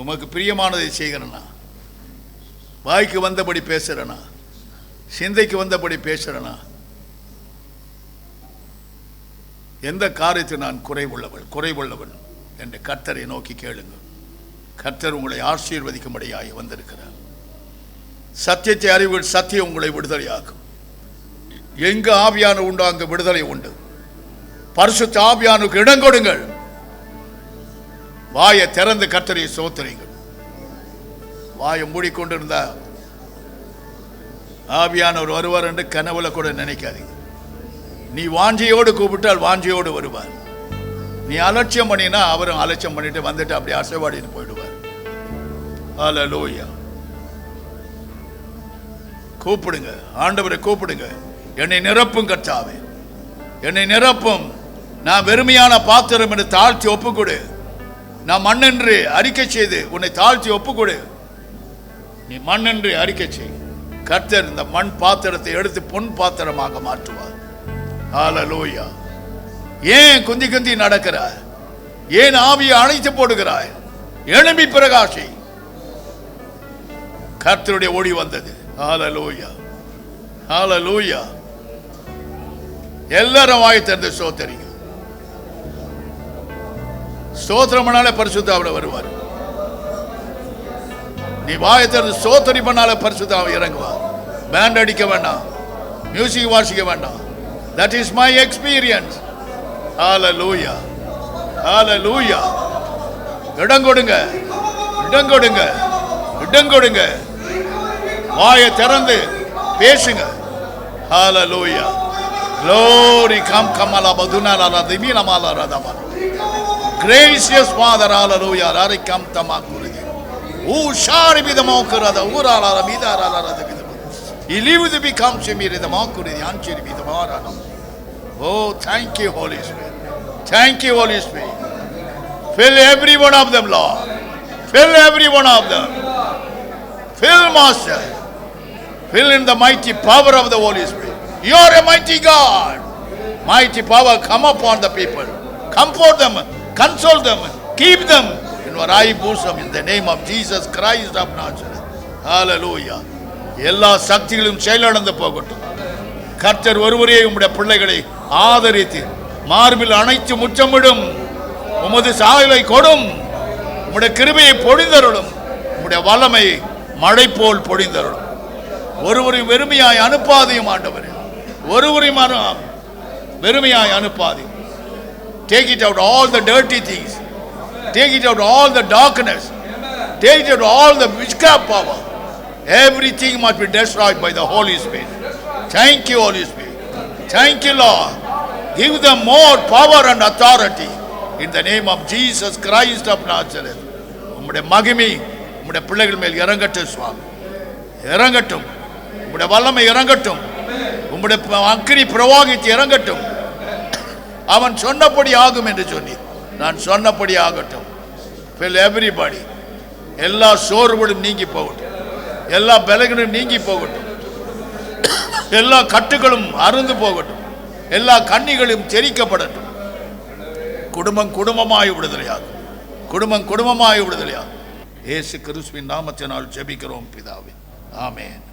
உமக்கு பிரியமானதை செய்கிறேனா? வாய்க்கு வந்தபடி பேசுகிறேனா? சிந்தைக்கு வந்தபடி பேசுகிறேனா? எந்த காரியத்தை நான் குறைவுள்ளவன் என்று கர்த்தரை நோக்கி கேளுங்கள். கர்த்தர் உங்களை ஆசீர்வதிக்கும்படியாக வந்திருக்கிறார். சத்தியத்தை அறிவுகள் சத்தியம் உங்களை விடுதலையாக்கும். எங்கு ஆவியான உண்டோ அங்கு விடுதலை உண்டு. பரிசுத்த ஆவியானுக்கு இடம் கொடுங்கள். வாயை திறந்து கர்த்தரை ஸ்தோத்திரிங்கள். வாயை மூடிக்கொண்டிருந்த ஆவியானவர் வருவார் என்று கனவுல கூட நினைக்காதீங்க. நீ வாஞ்சியோடு கூப்பிட்டால் வாஞ்சியோடு வருவார். நீ அலட்சியம் பண்ணினா அவரும் அலட்சியம் பண்ணிட்டு வந்துட்டு அப்படி அசைவாடின்னு போயிடுவார். ஹல்லேலூயா. கூப்பிடுங்க, ஆண்டவரை கூப்பிடுங்க. என்னை நிரப்பும் கர்த்தாவே, என்னை நிரப்பும். நான் வெறுமையான பாத்திரம் என்று தாழ்த்தி ஒப்புக்கொடு. நான் மண்ணென்று அறிக்கை செய்து உன்னை தாழ்த்தி ஒப்புக்கொடு. நீ மண்ணென்று அறிக்கை செய். கர்த்தர் இந்த மண் பாத்திரத்தை எடுத்து பொன் பாத்திரமாக மாற்றுவார். ஹல்லேலூயா. ஏன் குந்தி குந்தி நடக்கிறாய்? ஏன் ஆவியை அணைத்து போடுகிறாய்? எழும்பி பிரகாசி. கர்த்தருடைய ஒளி வந்தது. ஹல்லேலூயா, ஹல்லேலூயா. எல்லாரும் வாய் திறந்து ஸ்தோத்திரிங்க. ஸ்தோத்திரம் பண்ணாலே பரிசுத்த ஆவியானவர் வருவார். நீ வாயை திறந்து ஸ்தோத்திரம் பண்ணாலே பரிசுத்த ஆவியானவர் இறங்குவார். பேண்ட் அடிக்க வேண்டாம், மியூசிக் வாசிக்க வேண்டாம். That is my experience. Hallelujah, hallelujah. இடம் கொடுங்க, இடம் கொடுங்க, இடம் கொடுங்க. வாயை திறந்து பேசுங்க. Hallelujah. Glory come kamala baduna la divina mala radama. Gracious Father, hallelujah. Rari kam tamakuridi. U shari bidamokara da ura la bidara la da. He lived to become Shemir the Makuri, the Anchiri with the Marana. Oh, thank you, Holy Spirit. Thank you, Holy Spirit. Fill every one of them, Lord. Fill every one of them. Fill, Master. Fill in the mighty power of the Holy Spirit. You are a mighty God. Mighty power come upon the people. Comfort them, console them, keep them in your eye bosom in the name of Jesus Christ of Nazareth. Hallelujah. எல்லா சக்திகளும் செயலிழந்து போகட்டும். கர்த்தர் ஒருவரே உம்முடைய பிள்ளைகளை ஆதரித்து மார்பில் அணைத்து முற்றமிடும். உமது சாயலை கொடும். உம்முடைய கிருபையை பொழிந்தருளும். உம்முடைய வல்லமை மழை போல் பொழிந்தருளும். ஒருவரையும் வெறுமையாய் அனுப்பாதையும் ஆண்டவரே, ஒருவரையும் வெறுமையாய் அனுப்பாதையும். Take it out all the dirty things. Take it out all the darkness. Take it out all the witchcraft power. Everything must be destroyed by the Holy Spirit. Thank you, Holy Spirit. Thank you, Lord. Give them more power and authority in the name of Jesus Christ of Nazareth. உம்முடைய மகிமை உம்முடைய பிள்ளைகள் மேல் இறங்கட்டும் சுவாமி, இறங்கட்டும். உம்முடைய வல்லமை இறங்கட்டும். உம்முடைய அக்கினி பிரவாகித்து இறங்கட்டும். அவன் சொன்னபடி ஆகும் என்று சொன்னி, நான் சொன்னபடி ஆகட்டும். Fill everybody. எல்லா சோர்வுகளும் நீங்கி போகட்டும். எல்லா பலங்களும் நீங்கி போகட்டும். எல்லா கட்டுகளும் அறுந்து போகட்டும். எல்லா கண்ணிகளும் தெரிக்கப்படட்டும். குடும்பம் குடும்பமாய் விடுதலையாகும். குடும்பம் குடும்பமாய் விடுதலையாகும். இயேசு கிறிஸ்துவின் நாமத்தினால் ஜெபிக்கிறோம் பிதாவே. ஆமென்.